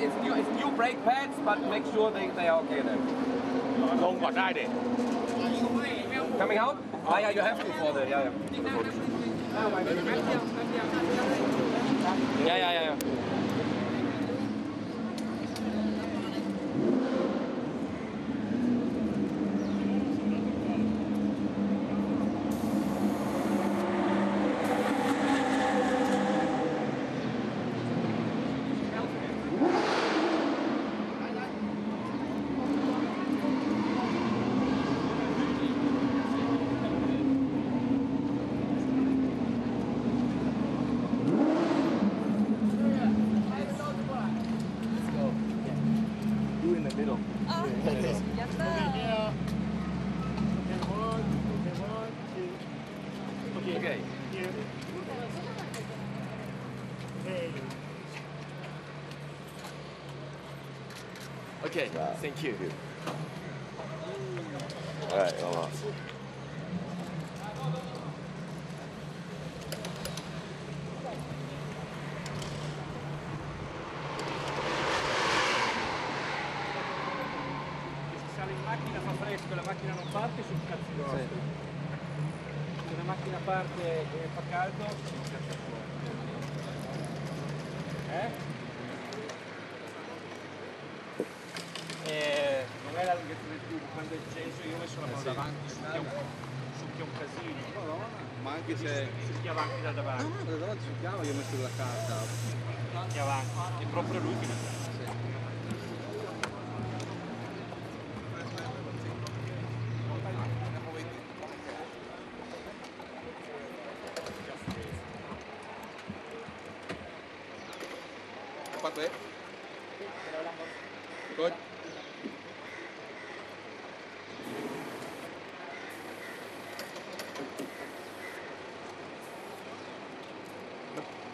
it's new brake pads, but make sure they are okay then. ลงก่อนได้ดิ Coming out? Yeah, you have to for the Yeah. Okay. Okay, thank you. Alright, hold on. Sale in macchina, fa fresco, la macchina non parte, sul cazzo vostri. Se la macchina parte e fa caldo, sul cazzo fuori. Non è la lunghezza del tubo, quando è acceso io ho messo la mano davanti, succhia un casino. Ma anche se... Succhiava anche da davanti. Ah, da davanti succhiava, io ho messo la carta. Succhiava anche, è proprio lui che mi ha Fatto è? Good.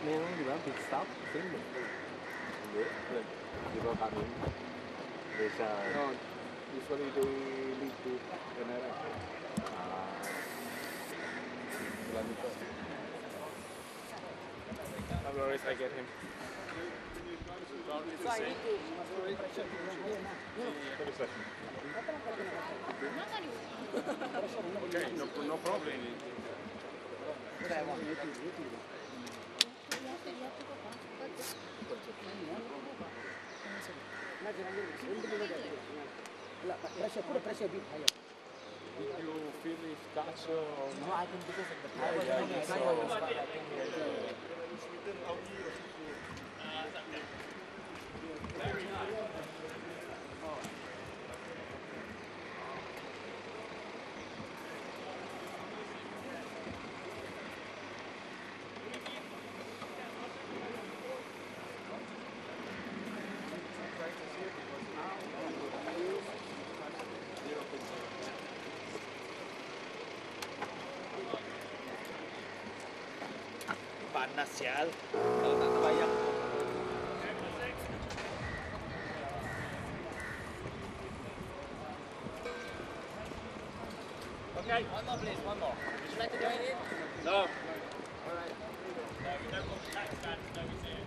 Nên nó gì đó bị stop tiếng mình. You go back in. There's No, usually they lead to Canada. How long I get him? Okay, no problem. Did you finish Dutch? No, I think because of the tire. panas ya kalau tak terbayang. Okay. One more please, one more. Would you like to join in? No. Alright. No, we don't want the tax man to know he's here.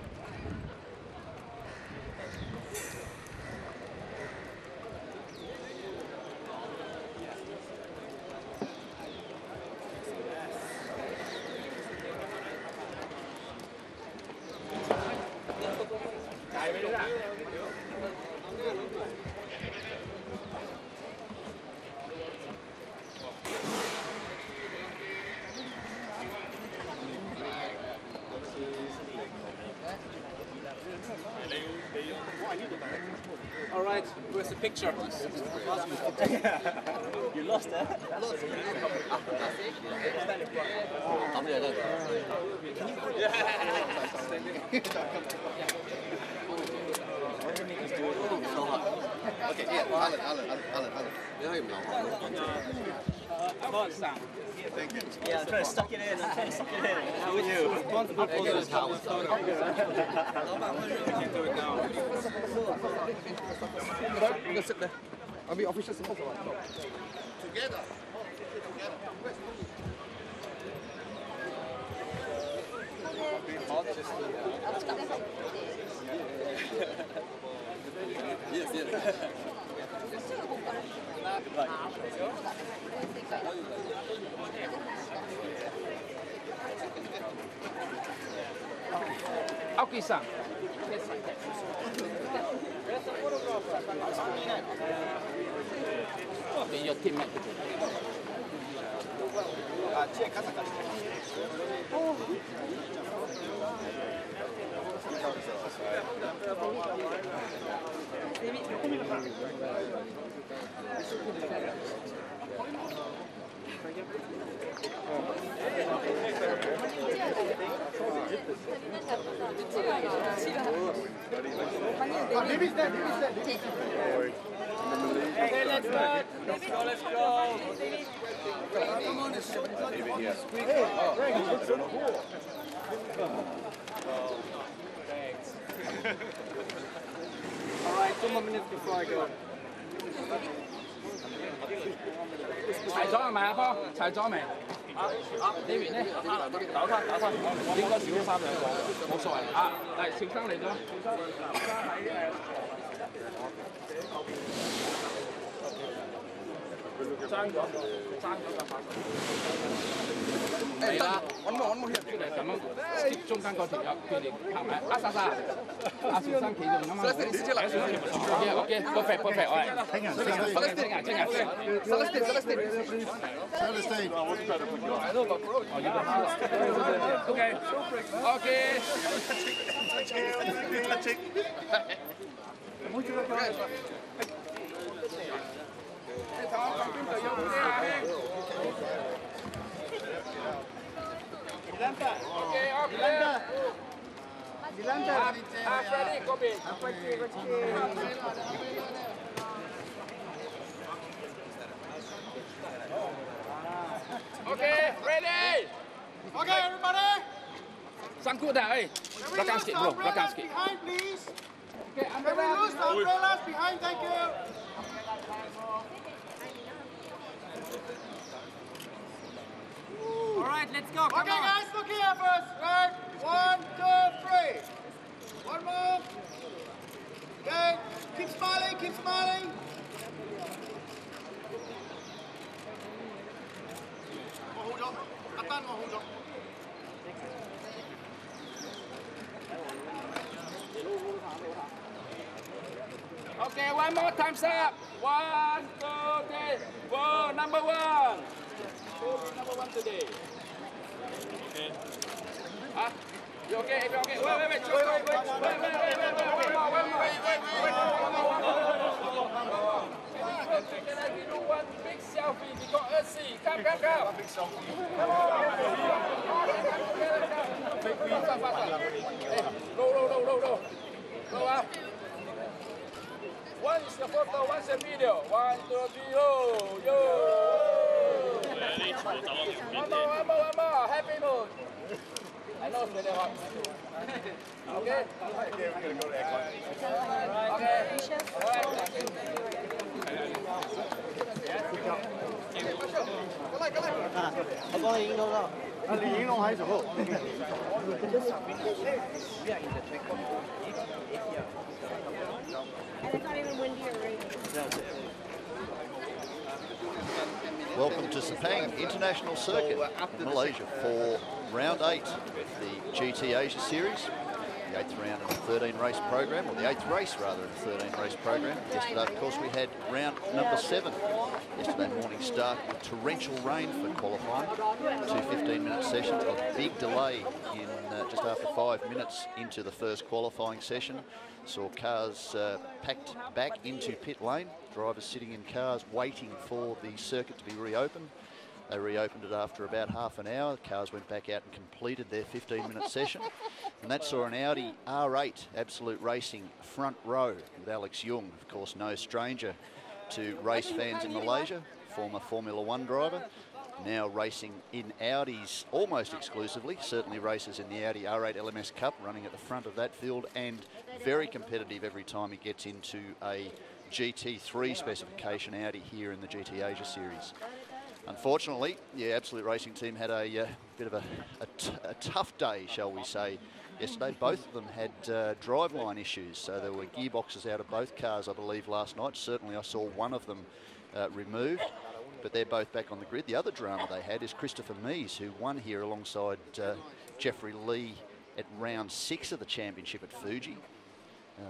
All right, where's the picture? You lost it. Okay, yeah, Alan. Thank you. Yeah, I'm trying to suck it in. How are you? Responsible for this house. You can do it now. You can sit there. I'll be official support. Together. Hot, just Yes, yes. Aoki-san. Your teammate. Baby's there, baby's there. Okay, let's go. Let's go, let's go. Come on, it's Thanks. All right, 2 more minutes before I go. 齊咗係咪啊，哥？齊咗未？呢邊咧，打翻，應該小三兩個，冇所謂啊！嚟，小生嚟咗，小生喺爭咗個發嚟啦！one more here. 出嚟咁樣 skip 中間嗰條友，佢哋拍埋阿莎莎，阿小生企度啱啱。OK， perfect， 我係。Celestine. Freddy, come in. Okay, ready? Okay, everybody. Sangkut dah, belakang sikit bro, belakang sikit. Behind, please. Okay, Can we lose the umbrellas behind? Thank you. All right, let's go. Come Okay, on. guys, look here first. Right, 1, 2, 3. One more. Okay, keep smiling, keep smiling. Okay, one more time's up. 1, 2, 3, 4, number 1. Number 1 today. Okay. Huh? You okay? If you're okay. Wait. Can I give you one big selfie? We got us see. Come. Big selfie. Come on. Hey, roll. Go up. One is the photo, one is the video. 1, 2, 3, yo. One more. Happy mood. I know it's really hot. Okay? Okay. All right. And it's not even windy or rainy. Welcome to Sepang International Circuit, Malaysia, for round 8 of the GT Asia Series. The 8th round in the 13-race program, or the 8th race rather in the 13-race program. Yesterday, of course, we had round number 7. Yesterday morning start with torrential rain for qualifying. 2 15-minute sessions, a big delay in just after 5 minutes into the first qualifying session. Saw cars packed back into pit lane. Drivers sitting in cars waiting for the circuit to be reopened. They reopened it after about half an hour. The cars went back out and completed their 15-minute session. And that saw an Audi R8 Absolute Racing front row with Alex Young, of course no stranger to race fans in Malaysia, former Formula One driver, now racing in Audis almost exclusively, certainly races in the Audi R8 LMS Cup, running at the front of that field, and very competitive every time he gets into a GT3 specification Audi here in the GT Asia Series. Unfortunately, the Absolute Racing team had a bit of a tough day, shall we say, yesterday. Both of them had driveline issues, so there were gearboxes out of both cars, I believe, last night. Certainly I saw one of them removed, but they're both back on the grid. The other drama they had is Christopher Mies, who won here alongside Jeffrey Lee at round 6 of the championship at Fuji.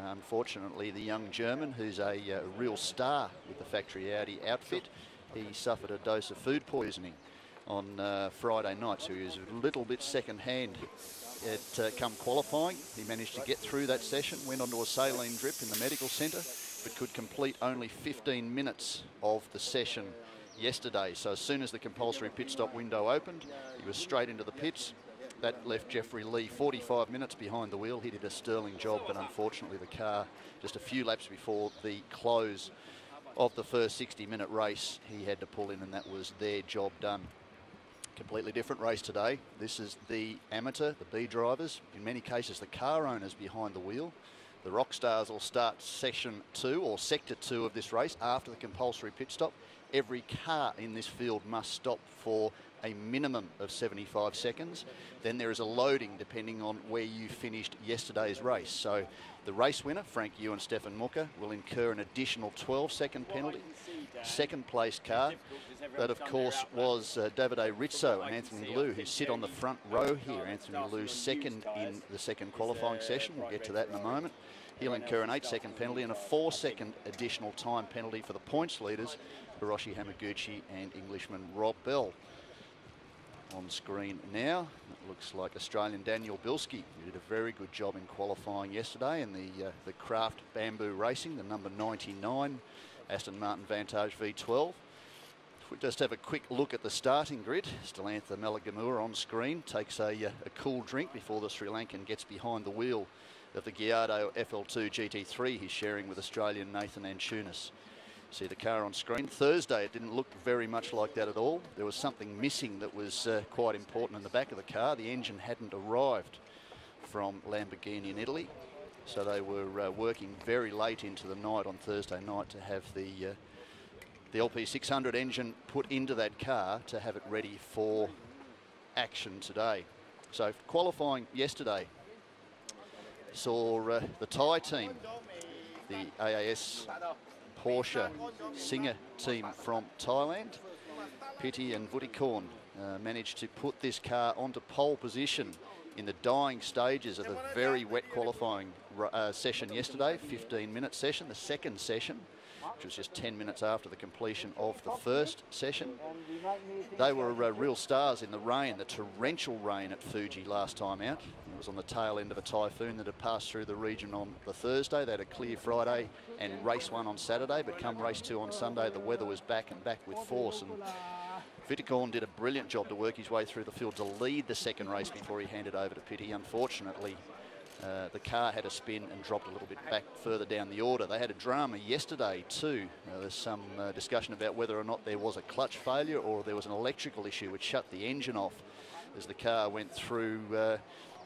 Unfortunately, the young German, who's a real star with the factory Audi outfit, he suffered a dose of food poisoning on Friday night, so he was a little bit second-hand at come qualifying. He managed to get through that session, went onto a saline drip in the medical centre, but could complete only 15 minutes of the session yesterday. So as soon as the compulsory pit stop window opened, he was straight into the pits. That left Jeffrey Lee 45 minutes behind the wheel. He did a sterling job, but unfortunately the car, just a few laps before the close of the first 60-minute race, he had to pull in, and that was their job done. Completely different race today. This is the amateur, the B drivers, in many cases the car owners behind the wheel. The rock stars will start session 2 or sector 2 of this race after the compulsory pit stop. Every car in this field must stop for a minimum of 75 seconds. Then there is a loading depending on where you finished yesterday's race. So the race winner, Frank Yu and Stefan Mucker, will incur an additional 12-second penalty. Second place car, that of course was Davide Rizzo and Anthony Liu, who sit on the front row here. Anthony Liu second in the second qualifying session. We'll get to that in a moment. He'll incur an 8-second penalty and a 4-second additional time penalty for the points leaders, Hiroshi Hamaguchi and Englishman Rob Bell. On screen now, it looks like Australian Daniel Bilski, who did a very good job in qualifying yesterday in the Craft Bamboo Racing, the number 99 Aston Martin Vantage V12. If we just have a quick look at the starting grid, Stalantha Malagamua on screen takes a cool drink before the Sri Lankan gets behind the wheel of the Gallardo FL2 GT3 he's sharing with Australian Nathan Antunis. See the car on screen. Thursday it didn't look very much like that at all. There was something missing that was quite important in the back of the car. The engine hadn't arrived from Lamborghini in Italy, so they were working very late into the night on Thursday night to have the LP600 engine put into that car to have it ready for action today. So qualifying yesterday saw the Thai team, the AAS Porsche Singer team from Thailand, Pitti and Vutikorn, managed to put this car onto pole position in the dying stages of a very wet qualifying session yesterday, 15-minute session, the second session, which was just 10 minutes after the completion of the first session. They were real stars in the rain, the torrential rain at Fuji last time out. It was on the tail end of a typhoon that had passed through the region on the Thursday. They had a clear Friday and race 1 on Saturday, but come race 2 on Sunday, the weather was back and back with force. And Vutikorn did a brilliant job to work his way through the field to lead the second race before he handed over to Pitti. Unfortunately, the car had a spin and dropped a little bit back further down the order. They had a drama yesterday too. There's some discussion about whether or not there was a clutch failure or there was an electrical issue which shut the engine off as the car went through,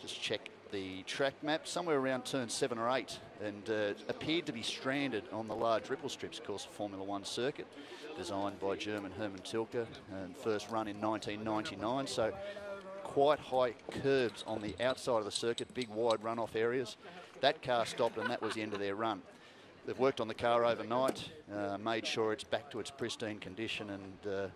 just check the track map, somewhere around turn 7 or 8, and appeared to be stranded on the large ripple strips. Of course, a Formula 1 circuit designed by German Hermann Tilke and first run in 1999. So quite high curbs on the outside of the circuit, big wide runoff areas. That car stopped and that was the end of their run. They've worked on the car overnight, made sure it's back to its pristine condition, and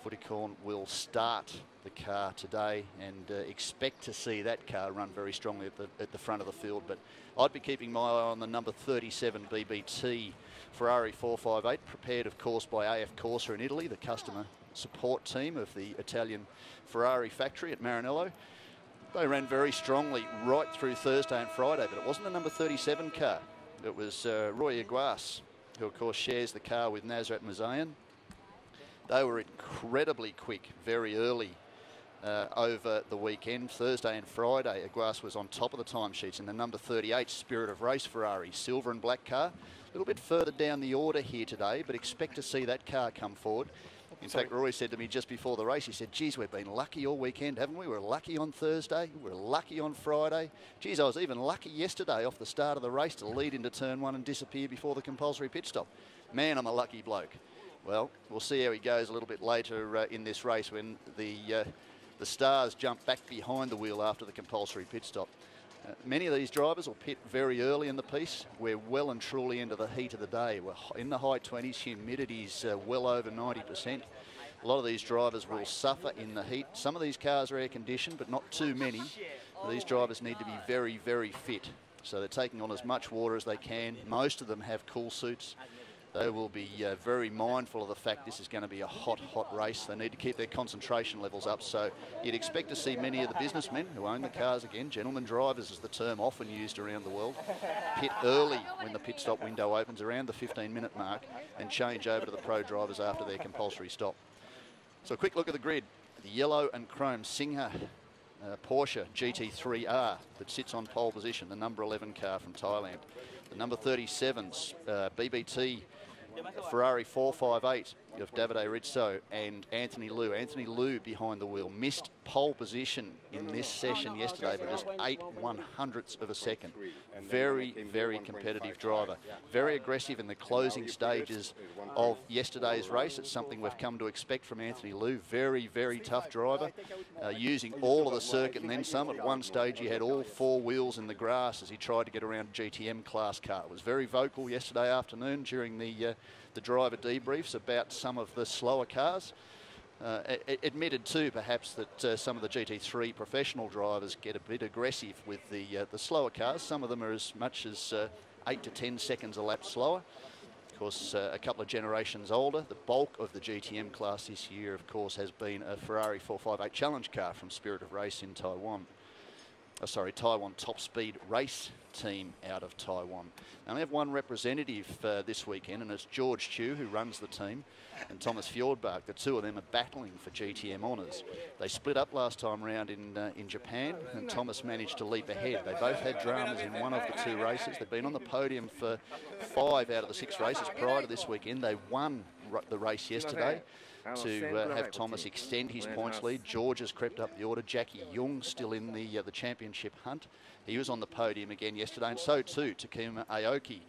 Vutikorn will start the car today and expect to see that car run very strongly at the front of the field. But I'd be keeping my eye on the number 37 BBT Ferrari 458, prepared of course by AF Corsa in Italy, the customer support team of the Italian Ferrari factory at Maranello. They ran very strongly right through Thursday and Friday, but it wasn't the number 37 car. It was Roy Iguas, who of course shares the car with Nasrat Mazayan. They were incredibly quick very early over the weekend. Thursday and Friday, Iguas was on top of the timesheets in the number 38 Spirit of Race Ferrari, silver and black car. A little bit further down the order here today, but expect to see that car come forward. In fact, Roy said to me just before the race, he said, geez, we've been lucky all weekend, haven't we? We were lucky on Thursday, we were lucky on Friday. Geez, I was even lucky yesterday off the start of the race to lead into turn 1 and disappear before the compulsory pit stop. Man, I'm a lucky bloke. Well, we'll see how he goes a little bit later in this race when the stars jump back behind the wheel after the compulsory pit stop. Many of these drivers will pit very early in the piece. We're well and truly into the heat of the day. We're in the high 20s, humidity's well over 90%. A lot of these drivers will suffer in the heat. Some of these cars are air conditioned, but not too many. These drivers need to be very, very fit. So they're taking on as much water as they can. Most of them have cool suits. They will be very mindful of the fact this is going to be a hot, hot race. They need to keep their concentration levels up. So you'd expect to see many of the businessmen who own the cars, again, gentlemen drivers is the term often used around the world, pit early when the pit stop window opens around the 15-minute mark and change over to the pro drivers after their compulsory stop. So a quick look at the grid. The yellow and chrome Singer Porsche GT3R that sits on pole position, the number 11 car from Thailand. The number 37's BBT Ferrari 458 of Davide Rizzo and Anthony Liu. Anthony Liu behind the wheel missed pole position in this session yesterday by just 8/100ths of a second. Very, very competitive driver. Very aggressive in the closing stages of yesterday's race. It's something we've come to expect from Anthony Liu. Very, very tough driver, using all of the circuit and then some. At one stage he had all four wheels in the grass as he tried to get around a GTM class car. Was very vocal yesterday afternoon during the driver debriefs about some of the slower cars. Admitted too, perhaps, that some of the GT3 professional drivers get a bit aggressive with the slower cars. Some of them are as much as 8 to 10 seconds a lap slower. Of course, a couple of generations older. The bulk of the GTM class this year, of course, has been a Ferrari 458 challenge car from Spirit of Race in Taiwan. Taiwan Top Speed Race Team out of Taiwan. Now, we have one representative this weekend, and it's George Chu, who runs the team, and Thomas Fjordbach. The two of them are battling for GTM honours. They split up last time round in Japan, and Thomas managed to leap ahead. They both had dramas in one of the two races. They've been on the podium for 5 out of the 6 races prior to this weekend. They won the race yesterday to have Thomas extend his points lead. George has crept up the order. Jackie Jung still in the championship hunt. He was on the podium again yesterday, and so too Takuma Aoki,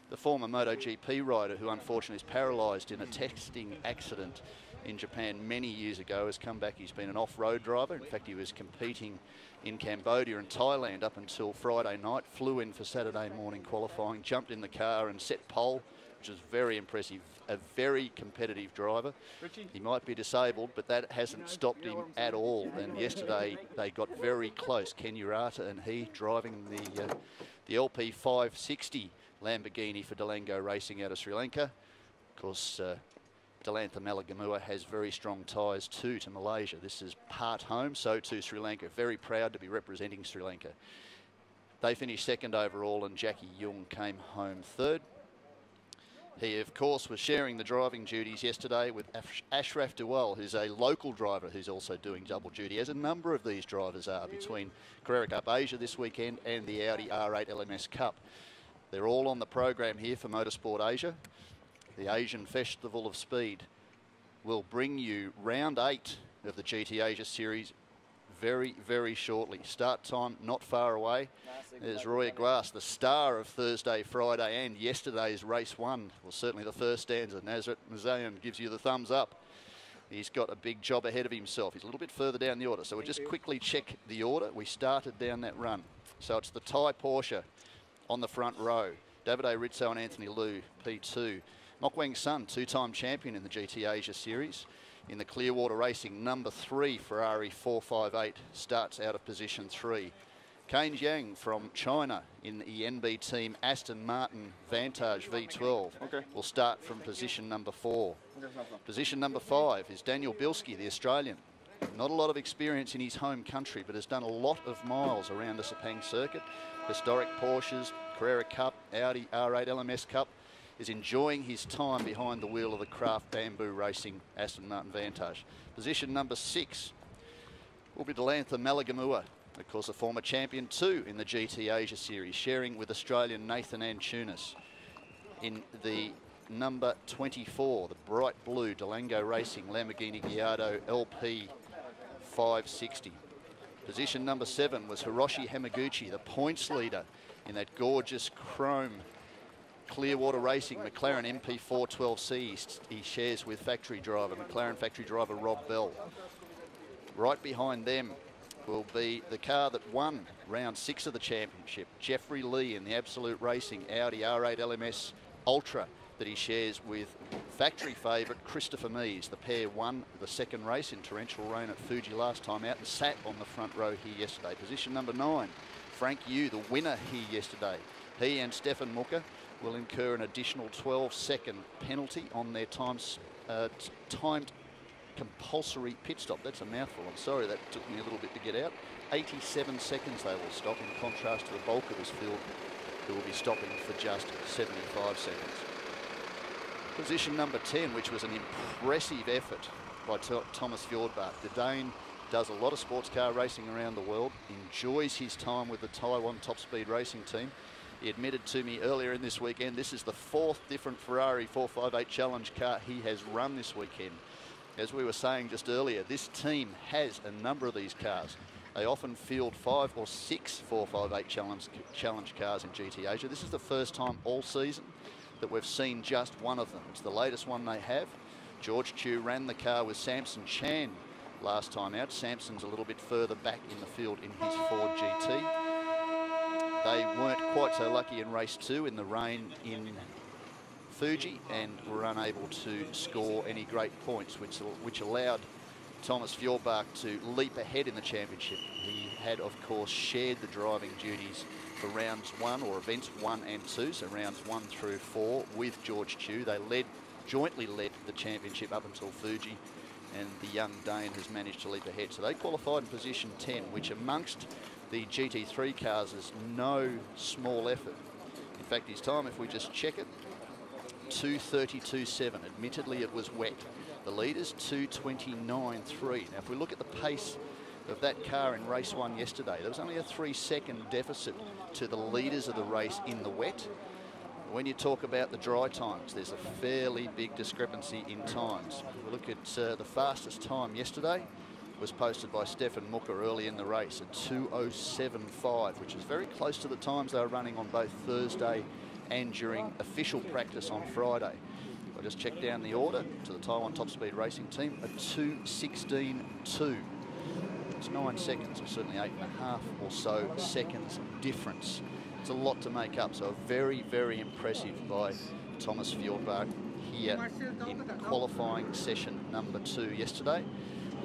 the former MotoGP rider who unfortunately is paralysed in a testing accident in Japan many years ago, has come back. He's been an off-road driver. In fact, he was competing in Cambodia and Thailand up until Friday night, flew in for Saturday morning qualifying, jumped in the car and set pole, which was very impressive. A very competitive driver. He might be disabled, but that hasn't stopped him at all. And yesterday they got very close. Ken Urata and he driving the LP 560 Lamborghini for Delango Racing out of Sri Lanka. Of course, Delantha Malagamua has very strong ties too to Malaysia. This is part home, so too Sri Lanka. Very proud to be representing Sri Lanka. They finished second overall, and Jackie Jung came home third. He, of course, was sharing the driving duties yesterday with Ashraf Duwal, who's a local driver who's also doing double duty, as a number of these drivers are, between Carrera Cup Asia this weekend and the Audi R8 LMS Cup. They're all on the program here for Motorsport Asia. The Asian Festival of Speed will bring you round 8 of the GT Asia Series very, very shortly. Start time not far away. There's Roy Aguas, the star of Thursday, Friday and yesterday's race 1. Well, certainly the first stanza. Nazrat Mazayan gives you the thumbs up. He's got a big job ahead of himself. He's a little bit further down the order. So we'll just quickly check the order. We started down that run. So it's the Thai Porsche on the front row. Davide Rizzo and Anthony Liu, P2. Mok Weng Sun, 2-time champion in the GT Asia Series. In the Clearwater Racing, number 3 Ferrari 458 starts out of position 3. Kane Jiang from China in the ENB team Aston Martin Vantage V12 will start from position number 4. Position number 5 is Daniel Bilski, the Australian. Not a lot of experience in his home country, but has done a lot of miles around the Sepang circuit. Historic Porsches, Carrera Cup, Audi R8 LMS Cup. Is enjoying his time behind the wheel of the Craft Bamboo Racing Aston Martin Vantage. Position number 6 will be Delantha Malagamua, of course a former champion too in the GT Asia Series, sharing with Australian Nathan Antunis. In the number 24, the bright blue Delango Racing Lamborghini Gallardo LP 560. Position number 7 was Hiroshi Hamaguchi, the points leader in that gorgeous chrome Clearwater Racing McLaren MP412C. He shares with McLaren factory driver Rob Bell. Right behind them will be the car that won round 6 of the championship. Jeffrey Lee in the Absolute Racing Audi R8 LMS Ultra that he shares with factory favourite Christopher Mies. The pair won the second race in torrential rain at Fuji last time out and sat on the front row here yesterday. Position number 9, Frank Yu, the winner here yesterday. He and Stefan Mucker will incur an additional 12-second penalty on their timed compulsory pit stop. That's a mouthful. I'm sorry, that took me a little bit to get out. 87 seconds they will stop, in contrast to the bulk of this field, who will be stopping for just 75 seconds. Position number 10, which was an impressive effort by Thomas Fjordbach. The Dane does a lot of sports car racing around the world, enjoys his time with the Taiwan Top Speed Racing team. He admitted to me earlier in this weekend, this is the 4th different Ferrari 458 Challenge car he has run this weekend. As we were saying just earlier, this team has a number of these cars. They often field 5 or 6 458 challenge cars in GT Asia. This is the first time all season that we've seen just one of them. It's the latest one they have. George Chu ran the car with Samson Chan last time out. Samson's a little bit further back in the field in his Ford GT. They weren't quite so lucky in race 2 in the rain in Fuji and were unable to score any great points, which allowed Thomas Fjordbach to leap ahead in the championship. He had, of course, shared the driving duties for rounds 1, or events 1 and 2, so rounds 1 through 4 with George Chu. They jointly led the championship up until Fuji, and the young Dane has managed to leap ahead. So they qualified in position 10, which amongst the GT3 cars is no small effort. In fact, his time, if we just check it, 2:32.7. Admittedly, it was wet. The leaders 2:29.3. Now, if we look at the pace of that car in race 1 yesterday, there was only a 3-second deficit to the leaders of the race in the wet. When you talk about the dry times, there's a fairly big discrepancy in times. If we look at the fastest time yesterday, was posted by Stefan Mucker early in the race at 2:07.5, which is very close to the times they were running on both Thursday and during official practice on Friday. I just checked down the order to the Taiwan Top Speed Racing team at 2:16.2. It's 9 seconds, or certainly 8.5 or so seconds difference. It's a lot to make up, so very, very impressive by Thomas Fjordbach here in qualifying session number 2 yesterday.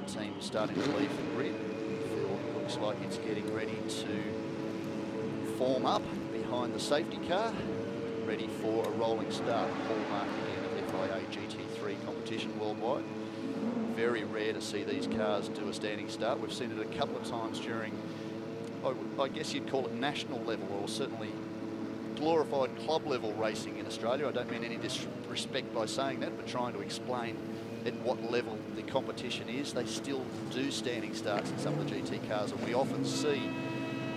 The team starting to leave the grid. The field looks like it's getting ready to form up behind the safety car, ready for a rolling start. Hallmark again of FIA GT3 competition worldwide. Very rare to see these cars do a standing start. We've seen it a couple of times during, I guess you'd call it national level, or certainly glorified club level racing in Australia. I don't mean any disrespect by saying that, but trying to explain at what level the competition is. They still do standing starts in some of the GT cars, and we often see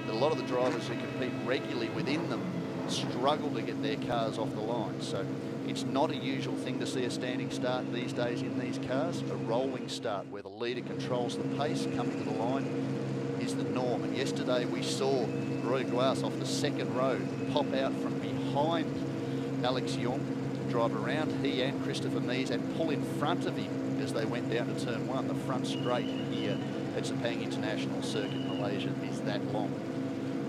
that a lot of the drivers who compete regularly within them struggle to get their cars off the line. So it's not a usual thing to see a standing start these days in these cars. A rolling start where the leader controls the pace coming to the line is the norm. And yesterday we saw Roy Glass off the second row pop out from behind Alex Young, drive around he and Christopher Mies, and pull in front of him as they went down to turn 1. The front straight here at Sepang International Circuit, Malaysia, is that long.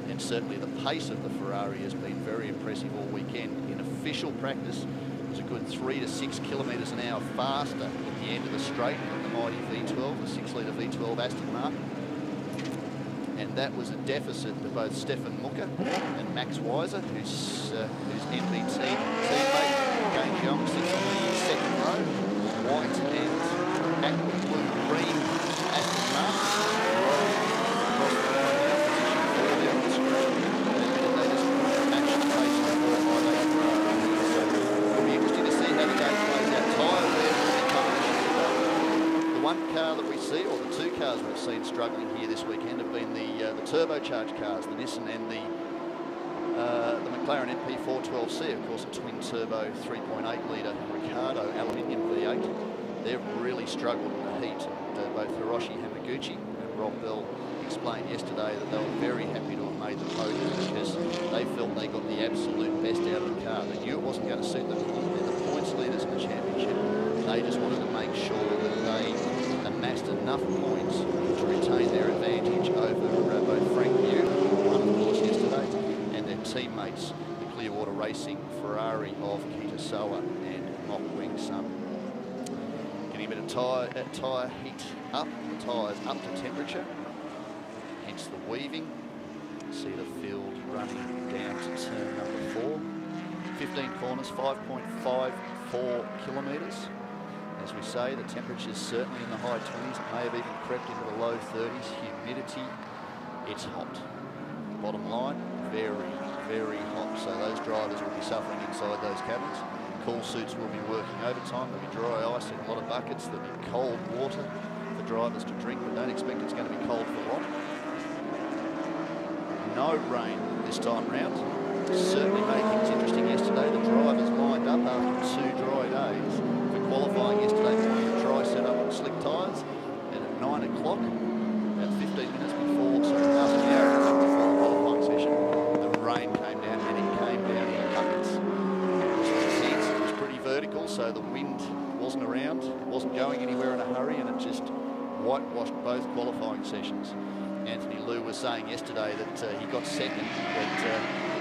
And certainly the pace of the Ferrari has been very impressive all weekend. In official practice, it was a good 3 to 6 kilometres an hour faster at the end of the straight than the mighty V12, the 6-litre V12 Aston Martin. And that was a deficit to both Stefan Mucker and Max Weiser, whose NBT teammate, James Young, sits on the second row. White and aqua blue-green Aston Martin. One car that we see, or the 2 cars we've seen struggling here this weekend, have been the turbocharged cars, the Nissan and the McLaren MP412C, of course, a twin-turbo 3.8-litre Ricardo aluminium V8. They've really struggled in the heat. And, both Hiroshi Hamaguchi and Rob Bell explained yesterday that they were very happy to have made the podium because they felt they got the absolute best out of the car. They knew it wasn't going to suit them. They're the points leaders in the championship. They just wanted to make sure that they amassed enough points to retain their advantage over Racing Ferrari of Kitasawa and Mok Weng Sun. Getting a bit of tyre heat up, tyres up to temperature, hence the weaving. See the field running down to turn number 4. 15 corners, 5.54 kilometres. As we say, the temperature's certainly in the high 20s. It may have even crept into the low 30s. Humidity, it's hot. Bottom line, very, very hot. So those drivers will be suffering inside those cabins. Cool suits will be working overtime. There'll be dry ice in a lot of buckets. There'll be cold water for drivers to drink, but don't expect it's going to be cold for long. No rain this time round. Certainly made things interesting yesterday. The drivers lined up after 2 dry days for qualifying yesterday morning. The dry set up on slick tyres, and at 9 o'clock, about 15 minutes before, half an hour before the qualifying session, the rain came down, and it came down in buckets. It was intense, it was pretty vertical, so the wind wasn't around, it wasn't going anywhere in a hurry, and it just whitewashed both qualifying sessions. Anthony Liu was saying yesterday that he got second, but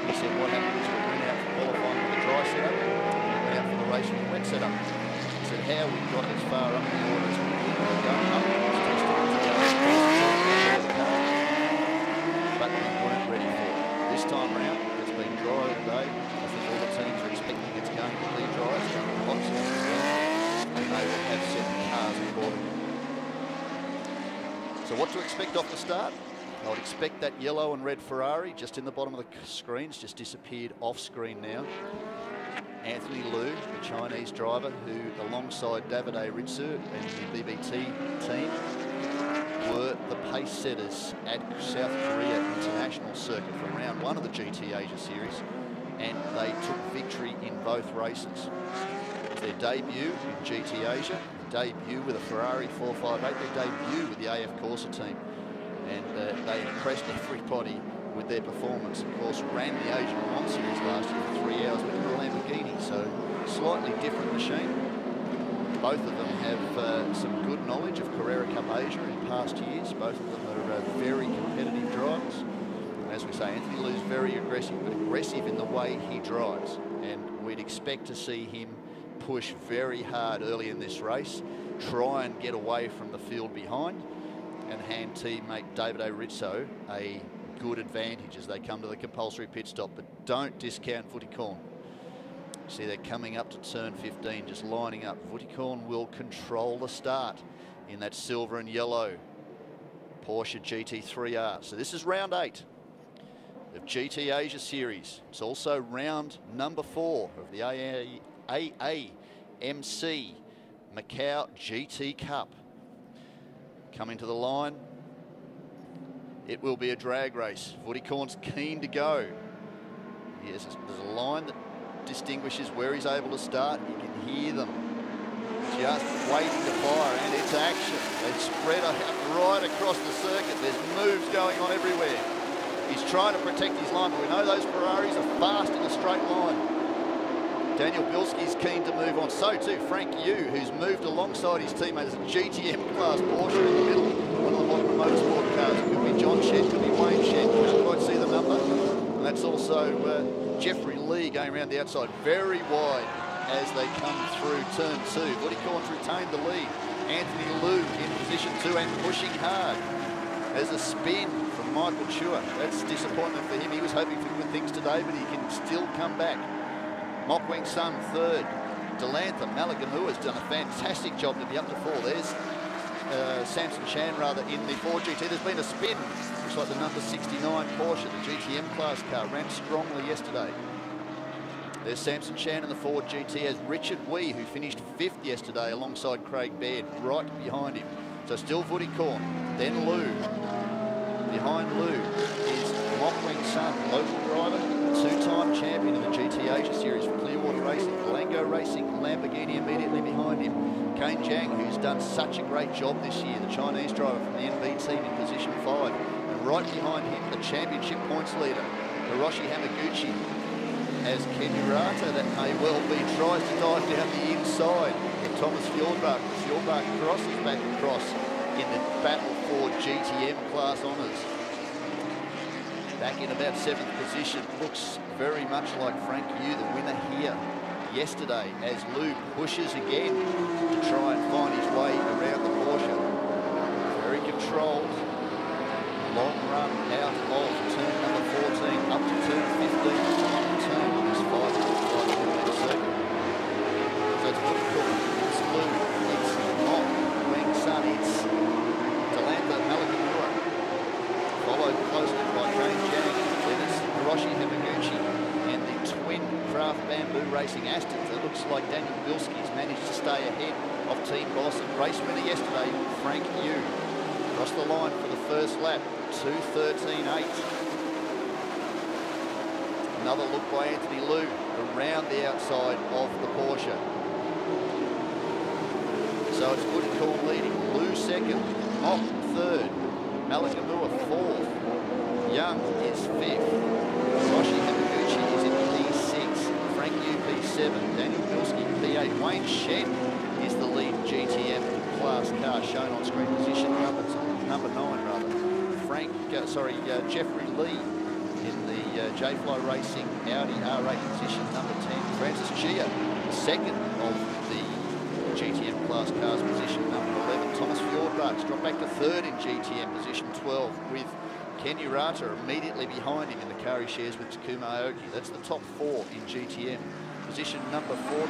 he said what happened was we went out for qualifying with a dry setup, and we went out for the race with a wet setup. He said how we got as far up in the order as we did, we were going up, but we weren't ready for it. This time round, it's been dry all day. I think all the teams are expecting it's going to be dry, it's going to be hot, and they will have set the cars accordingly. So what to expect off the start? I would expect that yellow and red Ferrari just in the bottom of the screens, just disappeared off screen now. Anthony Liu, the Chinese driver, who alongside Davide Ritsu and the BBT team were the pace setters at South Korea International Circuit from round 1 of the GT Asia Series, and they took victory in both races. Their debut in GT Asia, debut with a Ferrari 458, their debut with the AF Corsa team, and they impressed everybody with their performance. Of course, ran the Asian Le Mans Series last year for 3 hours with a Lamborghini, so slightly different machine. Both of them have some good knowledge of Carrera Cup Asia in past years. Both of them are very competitive drivers. And as we say, Anthony Liu's very aggressive, but aggressive in the way he drives, and we'd expect to see him push very hard early in this race, try and get away from the field behind, and hand teammate Davide Ritsu a good advantage as they come to the compulsory pit stop. But don't discount Vutikorn. See, they're coming up to turn 15, just lining up. Vutikorn will control the start in that silver and yellow Porsche GT3R. So this is round 8 of GT Asia Series. It's also round number 4 of the AAMC Macau GT Cup. Coming to the line, it will be a drag race. Vutikorn's keen to go. There's a line that distinguishes where he's able to start. You can hear them just waiting to fire, and it's action. They spread out right across the circuit. There's moves going on everywhere. He's trying to protect his line, but we know those Ferraris are fast in a straight line. Daniel Bilski's keen to move on. So too Frank Yu, who's moved alongside his teammate. There's a GTM class Porsche in the middle. One of the modern motorsport cars. Could be John Shed, could be Wayne Shed. Can't quite see the number. And that's also Jeffrey Lee going around the outside. Very wide as they come through turn 2. Vutikorn's retained the lead. Anthony Liu in position 2 and pushing hard. There's a spin from Michael Chua. That's disappointment for him. He was hoping for good things today, but he can still come back. Mok Weng Sun 3rd. Delantha Malagamua has done a fantastic job to be up to 4. There's Samson Chan rather in the Ford GT. There's been a spin. Looks like the number 69 Porsche, the GTM class car, ran strongly yesterday. There's Samson Chan in the Ford GT as Richard Wee, who finished 5th yesterday alongside Craig Baird, right behind him. So still Vutikorn, then Liu. Behind Liu is Mok Weng Sun, local driver, 2-time champion in the GT Asia Series for Clearwater Racing, Blanco Racing, Lamborghini immediately behind him. Kane Zhang, who's done such a great job this year, the Chinese driver from the NB team in position 5. And right behind him, the championship points leader, Hiroshi Hamaguchi, as Ken Urata, that may well be, tries to dive down the inside of Thomas Fjordbach. Fjordbach crosses back across in the battle for GTM class honours. Back in about 7th position. Looks very much like Frank Yu, the winner here yesterday, as Lou pushes again to try and find his way around the Porsche. Very controlled. Long run out of turn number 14 up to turn 15. Final turn on this 5.5 circuit. So it's Woody Cook, it's Lou, it's Mok, Wang Sun, it's Delanta Malakamura. Followed closely by Kane Jiang, then it's Hiroshi Hamaguchi and the twin Craft Bamboo Racing Astons. It looks like Daniel Bilski's managed to stay ahead of Team Boss. And race winner yesterday, Frank Yu. Across the line for the first lap, 2:13.8. Another look by Anthony Liu around the outside of the Porsche. So it's Woody Cool leading, Liu second, Mok third, Malakamura fourth, Young is fifth, Hiroshi Hamaguchi is in P6, Frank Yu P7, Daniel Bilski P8, Wayne Shen is the lead GTM class car shown on screen, position number 9 rather. Jeffrey Lee in the J-Fly Racing Audi R8 position number 10. Francis Chia, second of the GTM class cars, position number 11. Thomas Fjordbachs dropped back to third in GTM, position 12, with Ken Urata immediately behind him in the car he shares with Takuma Aoki. That's the top 4 in GTM. Position number 14,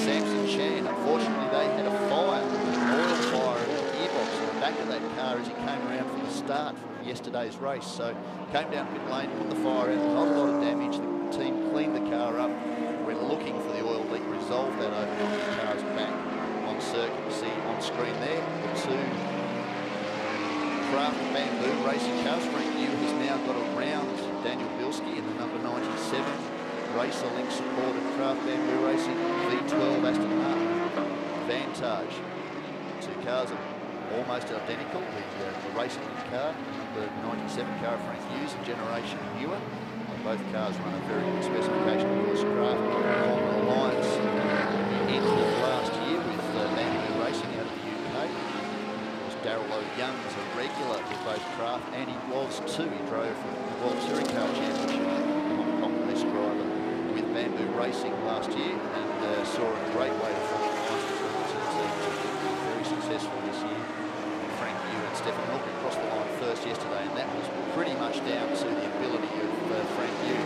Samson Chan. Unfortunately, they had a fire, an oil fire in the gearbox in the back of that car as he came around from the start from yesterday's race. So came down pit lane, put the fire out, not a lot of damage. The team cleaned the car up. We're looking for the oil leak, resolve that over on the car's back on circuit. You see on screen there, the 2 Craft Bamboo Racing cars. Frank Yu has now got around Daniel Bilski in the number 97. Racer Link supported Craft Bamboo Racing, V12 Aston Martin, Vantage. 2 cars are almost identical. The Racer Link car, the 97 car, Frank Hughes, a generation newer. Both cars run a very good specification. Of course, Craft on the alliance at the end of last year with Bamboo Racing out of the UK. Of course, Darryl O'Young is a regular with both Craft, and he was too. He drove for the World Touring Car Championship, Hong Kong best driver with Bamboo Racing last year, and saw a great way to form very successful this year. And Frank Yu and Stefan Milk across the line first yesterday, and that was pretty much down to the ability of Frank Yu.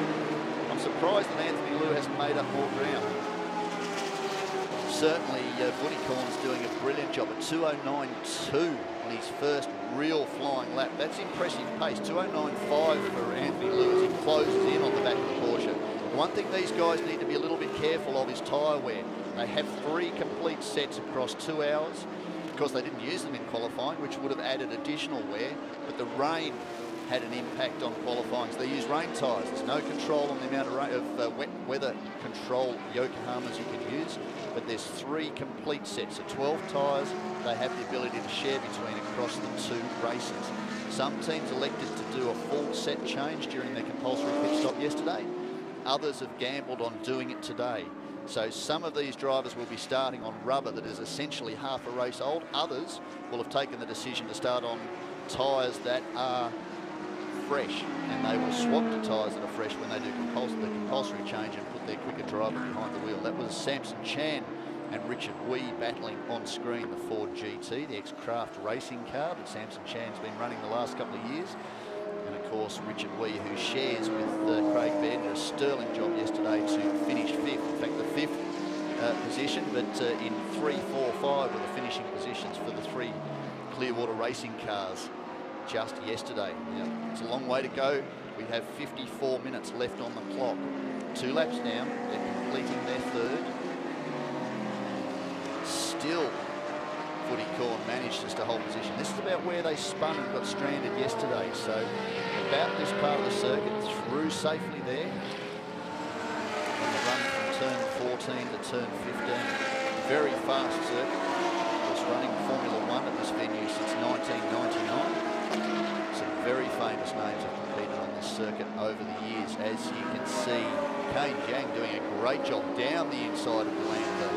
I'm surprised that Anthony Liu hasn't made up more ground. Certainly, Woody Corn's doing a brilliant job at 2:09.2 on his first real flying lap. That's impressive pace. 2:09.5 for Anthony Liu as he closes in on the back of the Porsche. The one thing these guys need to be a little bit careful of is tyre wear. They have 3 complete sets across 2 hours because they didn't use them in qualifying, which would have added additional wear, but the rain had an impact on qualifying. So they use rain tyres. There's no control on the amount of wet weather control Yokohamas you can use, but there's 3 complete sets of 12 tyres they have the ability to share between across the 2 races. Some teams elected to do a full set change during their compulsory pit stop yesterday. Others have gambled on doing it today. So some of these drivers will be starting on rubber that is essentially half a race old. Others will have taken the decision to start on tyres that are fresh, and they will swap to tyres that are fresh when they do the compulsory change and put their quicker driver behind the wheel. That was Samson Chan and Richard Wee battling on screen, the Ford GT, the ex-Craft racing car that Samson Chan's been running the last couple of years. And of course, Richard Wee, who shares with Craig Baird, did a sterling job yesterday to finish 5th. In fact, the 5th position, but in 3, 4, 5 were the finishing positions for the 3 Clearwater racing cars just yesterday. Now, it's a long way to go. We have 54 minutes left on the clock. 2 laps down. They're completing their 3rd. Still, Woody Corn managed just to hold position. This is about where they spun and got stranded yesterday. So about this part of the circuit, through safely there. On the run from turn 14 to turn 15. Very fast circuit. Was running Formula 1 at this venue since 1999. Some very famous names have competed on this circuit over the years. As you can see, Kane Jiang doing a great job down the inside of the Landa.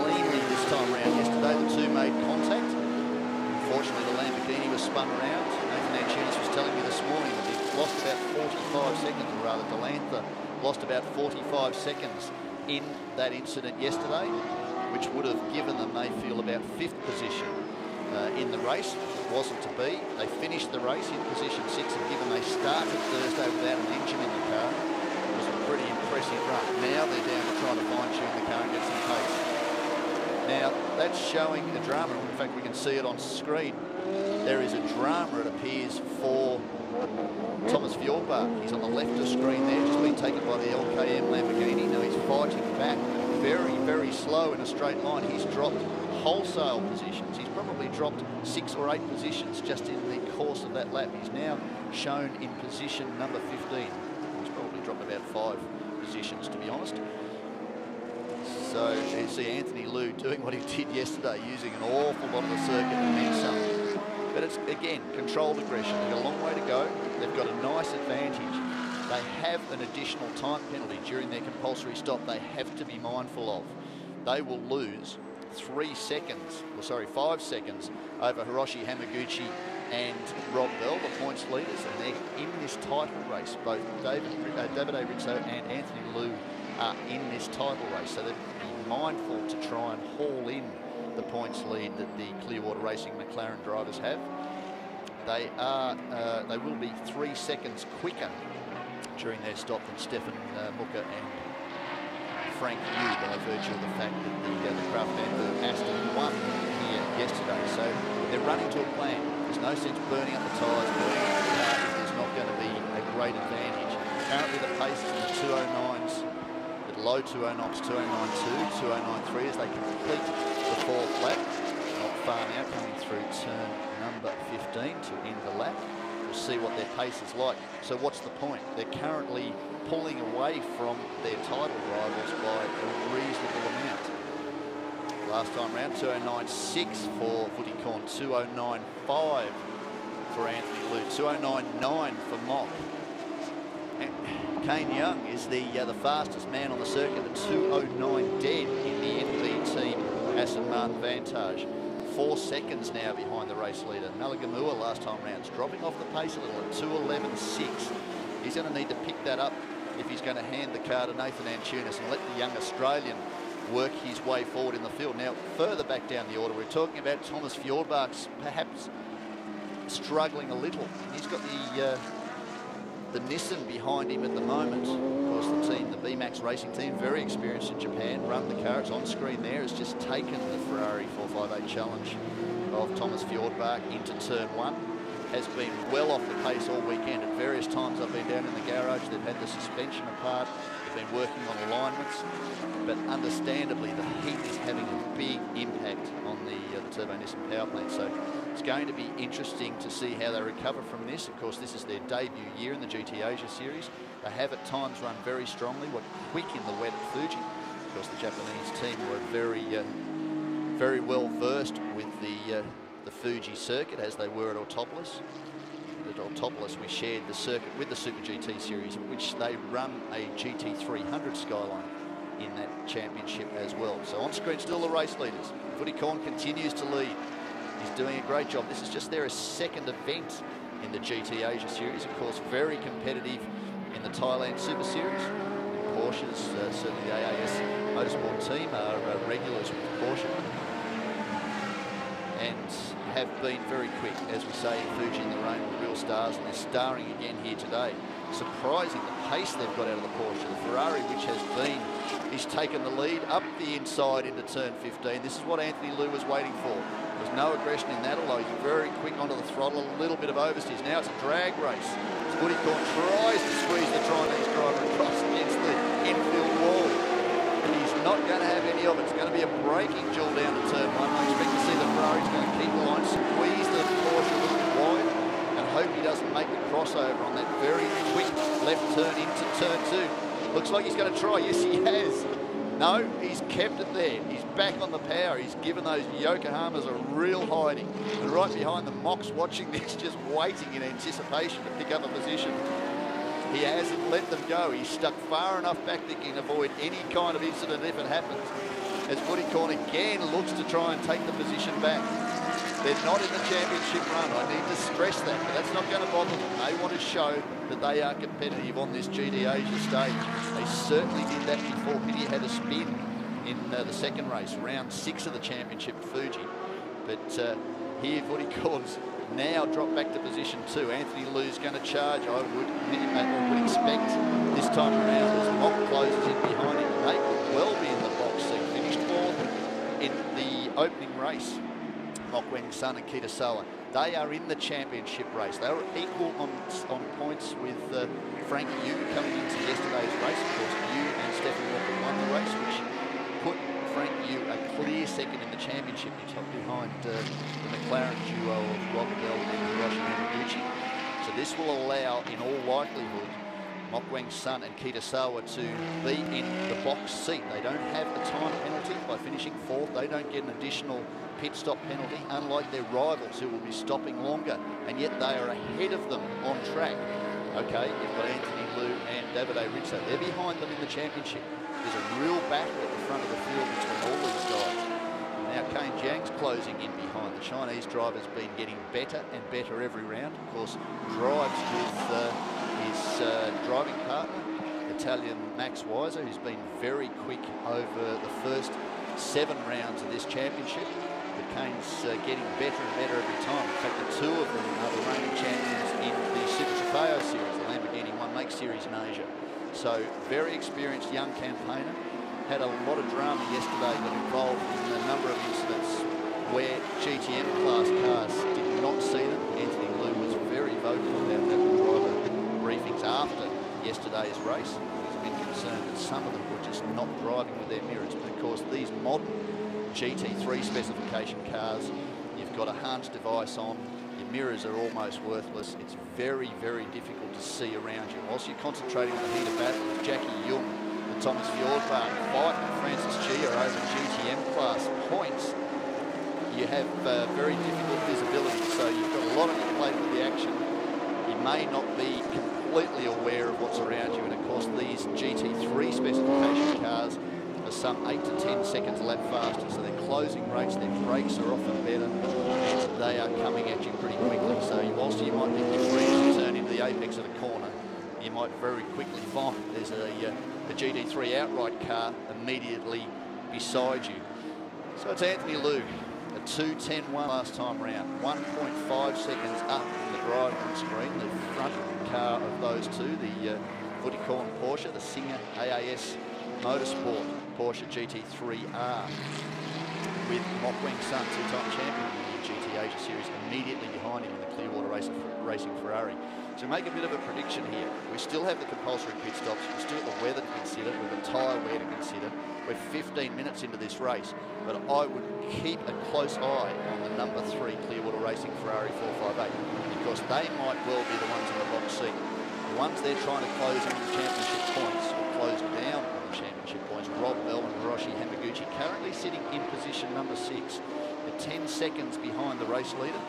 Cleanly this time around. Yesterday the 2 made contact. Unfortunately the Lamborghini was spun around. Nathan Antunis was telling me this morning that he lost about 45 seconds, or rather Delantha lost about 45 seconds in that incident yesterday, which would have given them, they feel, about 5th position in the race. It wasn't to be. They finished the race in position 6, and given they started Thursday without an engine in the car, it was a pretty impressive run. Now they're down to trying to fine-tune the car and get some pace. Now, that's showing a drama. In fact, we can see it on screen. There is a drama, it appears, for Thomas Fjordbach. He's on the left of screen there, just been taken by the LKM Lamborghini. Now he's fighting back very, very slow in a straight line. He's dropped wholesale positions. He's probably dropped 6 or 8 positions just in the course of that lap. He's now shown in position number 15. He's probably dropped about 5 positions, to be honest. So you see Anthony Liu doing what he did yesterday, using an awful lot of the circuit and then some. But it's, again, controlled aggression. They've got a long way to go. They've got a nice advantage. They have an additional time penalty during their compulsory stop they have to be mindful of. They will lose 5 seconds over Hiroshi Hamaguchi and Rob Bell, the points leaders, and they're in this title race. Both Davide Rizzo and Anthony Liu are in this title race, so they've be mindful to try and haul in the points lead that the Clearwater Racing McLaren drivers have. They will be 3 seconds quicker during their stop than Stefan Mucker and Frank Yu, by virtue of the fact that the Kraft Bamberg Aston won here yesterday. So they're running to a plan. There's no sense burning up the tyres, burning up the car if there's not going to be a great advantage. Currently the pace is in the 209s, the low 209s, 209.2, 209.3 as they complete the 4th lap. Not far now, coming through turn number 15 to end the lap. We'll see what their pace is like. So what's the point? They're currently pulling away from their title rivals by a reasonable amount. Last time round, 209.6 for Woody Korn, 209.5 for Anthony Liu, 209.9 for Mock. Kane Young is the fastest man on the circuit at 209 dead in the NB team Aston Martin Vantage. 4 seconds now behind the race leader. Malagamua last time round, dropping off the pace a little at 211.6. He's going to need to pick that up if he's going to hand the car to Nathan Antunis and let the young Australian work his way forward in the field. Now, further back down the order, we're talking about Thomas Fjordbach's perhaps struggling a little. He's got the Nissan behind him at the moment. Of course, the team, the BMAX racing team, very experienced in Japan, run the car. It's on screen there. It's just taken the Ferrari 458 challenge of Thomas Fjordbach into turn 1. Has been well off the pace all weekend. At various times I've been down in the garage, they've had the suspension apart, they've been working on alignments, but understandably the heat is having a big impact on the Turbo Nissan power plant. So it's going to be interesting to see how they recover from this. Of course, this is their debut year in the GT Asia Series. They have at times run very strongly, were quick in the wet at Fuji. Of course, the Japanese team were very well versed with the Fuji circuit, as they were at Autopolis. At Autopolis, we shared the circuit with the Super GT Series, in which they run a GT300 Skyline in that championship as well. So on screen, still the race leaders. Woody Korn continues to lead. He's doing a great job. This is just their 2nd event in the GT Asia Series. Of course, very competitive in the Thailand Super Series. Porsches, certainly the AAS Motorsport team are regulars with Porsche. And have been very quick, as we say, in Fuji in the rain with real stars, and they're starring again here today. Surprising the pace they've got out of the Porsche. The Ferrari, which has been, he's taken the lead up the inside into turn 15. This is what Anthony Liu was waiting for. There's no aggression in that, although he's very quick onto the throttle, a little bit of oversteers. Now it's a drag race. Woody Korn tries to squeeze the Chinese driver across against the infield wall. He's not going to have any of it. It's going to be a braking duel down to turn 1. I expect to see the Ferrari's going to keep the line, squeeze the Porsche a little bit wide, and hope he doesn't make the crossover on that very quick left turn into turn 2. Looks like he's going to try. Yes, he has. No, he's kept it there. He's back on the power. He's given those Yokohamas a real hiding. And right behind the Mox watching this, just waiting in anticipation to pick up a position. He hasn't let them go. He's stuck far enough back that he can avoid any kind of incident if it happens. As Woody Korn again looks to try and take the position back. They're not in the championship run. I need to stress that, but that's not going to bother them. They want to show that they are competitive on this GT Asia stage. They certainly did that before Hitty had a spin in the second race, round 6 of the championship at Fuji. But here, Vuticorn's now dropped back to position 2. Anthony Lou's going to charge, I would expect this time around, as Mock closes in behind him. They could well be in the box seat. Finished 4th in the opening race. Mok Weng Sun and Kitasawa. They are in the championship race. They were equal on points with Frank Yu coming into yesterday's race. Of course, Yu and Stefan Walker won the race, which put Frank Yu a clear second in the championship. He's behind the McLaren duo of Rob Bell and Hiroshi Hamaguchi. So this will allow, in all likelihood, Mok Weng Sun and Kitasawa to be in the box seat. They don't have a time penalty by finishing 4th. They don't get an additional pit stop penalty, unlike their rivals who will be stopping longer, and yet they are ahead of them on track. Okay, you've got Anthony Liu and Davide Rizzo. They're behind them in the championship. There's a real battle at the front of the field between all these guys. Now Kane Jiang's closing in behind. The Chinese driver's been getting better and better every round. Of course, drives with his driving partner, Italian Max Weiser, who's been very quick over the first 7 rounds of this championship. But Kane's getting better and better every time. In fact, the 2 of them are the reigning champions in the Super Trofeo series, the Lamborghini One Make series in Asia. So, very experienced young campaigner. Had a lot of drama yesterday, got involved in a number of incidents where GTM class cars did not see them. Anthony Liu was very vocal about that in driver briefings after yesterday's race. He's been concerned that some of them were just not driving with their mirrors. But of course, these modern GT3 specification cars, you've got a Hans device on, your mirrors are almost worthless. It's very, very difficult to see around you. Whilst you're concentrating on the heat of battle with Jackie Jung and Thomas Fjordbach fight with Francis Chia over GTM class points, you have very difficult visibility, so you've got a lot on your plate with the action. You may not be completely aware of what's around you, and of course these GT3 specification cars are some 8 to 10 seconds a lap faster, so they're closing rates, their brakes are often better, and they are coming at you pretty quickly. So whilst you might think you're free to turn into the apex of the corner, you might very quickly find there's a GT3 outright car immediately beside you. So it's Anthony Liu, a 2:10.1 last time round, 1.5 seconds up in the drive on screen. The front car of those two, the Vuticorn Porsche, the Singer AAS Motorsport Porsche GT3R, with Mok Weng Sun, 2-time champion in the GT Asia Series, immediately behind him in the Clearwater Racing Ferrari. So make a bit of a prediction here. We still have the compulsory pit stops, we still have the weather to consider, we've got tyre wear to consider. We're 15 minutes into this race, but I would keep a close eye on the number 3 Clearwater Racing Ferrari 458, because they might well be the ones in the box seat. The ones they're trying to close on the championship points, or close down on the championship points, Rob Bell and Hiroshi Hamaguchi, currently sitting in position number 6. They're 10 seconds behind the race leader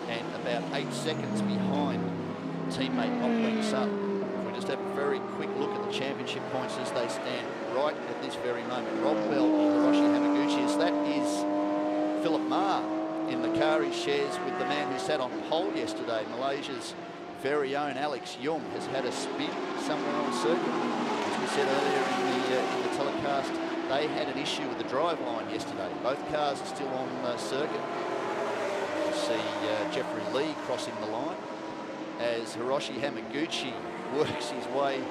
and about 8 seconds behind teammate Mok Weng Sun. If we just have a very quick look at the championship points as they stand right at this very moment. Rob Bell and Hiroshi Hamaguchi, as that is Philip Ma in the car he shares with the man who sat on pole yesterday. Malaysia's very own Alex Jung has had a spin somewhere on circuit. As we said earlier in the telecast, they had an issue with the drive line yesterday. Both cars are still on circuit. You see Jeffrey Lee crossing the line as Hiroshi Hamaguchi works his way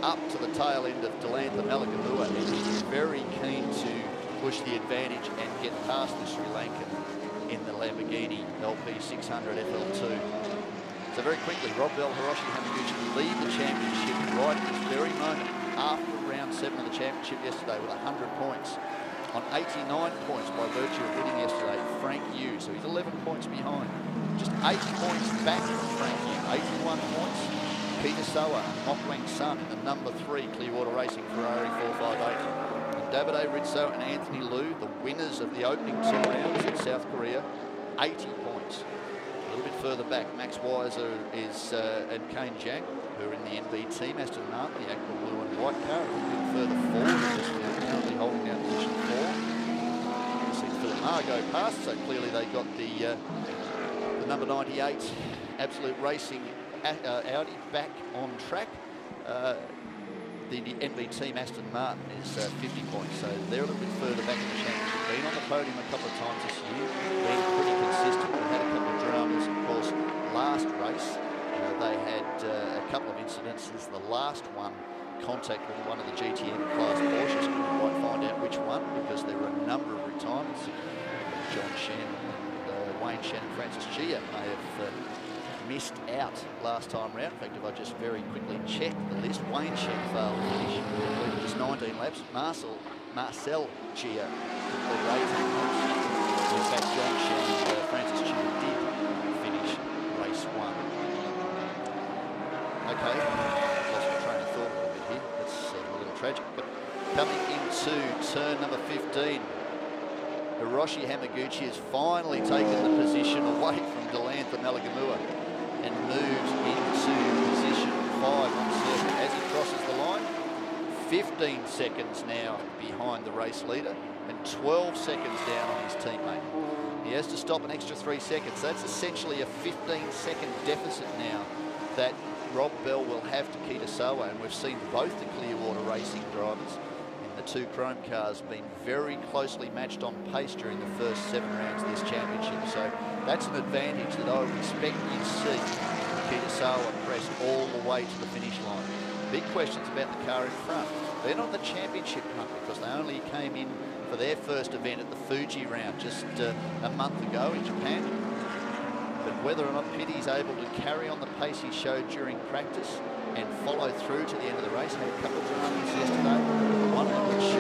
up to the tail end of Delantha Malagalua, and he's very keen to push the advantage and get past the Sri Lankan in the Lamborghini LP600 FL2. So very quickly, Rob Bell, Hiroshi Hamaguchi lead the championship right at this very moment after round 7 of the championship yesterday with 100 points. On 89 points by virtue of winning yesterday, Frank Yu. So he's 11 points behind. Just 8 points back from Frank Yu. 81 points. Kitasawa and Mok Weng Sun in the number 3 Clearwater Racing Ferrari 458. And Davide Rizzo and Anthony Liu, the winners of the opening 2 rounds in South Korea, 80 points. A little bit further back, Max Weiser and Kane Jiang, who are in the NB team, Aston Martin, the aqua blue and white car, a little bit further forward in this field, currently holding down position 4. You see Philip Ma far go past, so clearly they got the number 98 Absolute Racing Audi back on track. The NB team Aston Martin is 50 points, so they're a little bit further back in the championship. Been on the podium a couple of times this year, been pretty consistent. We've had a couple of dramas, of course. Last race, they had a couple of incidences. The last one, contact with one of the GTM class Porsches. Couldn't quite find out which one because there were a number of retirements. John Shannon, Wayne Shannon, Francis Gia may have missed out last time round. In fact, if I just very quickly check the list, Wayne Shannon failed to finish, completed just 19 laps. Marcel Gia completed 18 laps. In fact, John Shannon, Francis Gia did finish race 1. Okay, lost my train of thought a little bit here. That's a little tragic. But coming into turn number 15, Hiroshi Hamaguchi has finally taken the position away from Delantha Malagamua and moves into position 5 on circuit as he crosses the line. 15 seconds now behind the race leader and 12 seconds down on his teammate. He has to stop an extra 3 seconds. That's essentially a 15-second deficit now that Rob Bell will have to Kitasawa, and we've seen both the Clearwater Racing drivers in the 2 Chrome cars been very closely matched on pace during the first 7 rounds of this championship. So that's an advantage that I would expect you to see Kitasawa press all the way to the finish line. Big questions about the car in front. They're not the championship hunt because they only came in for their first event at the Fuji round just a month ago in Japan. But whether or not Pitty's able to carry on the pace he showed during practice and follow through to the end of the race. Had a couple of dramas yesterday, one which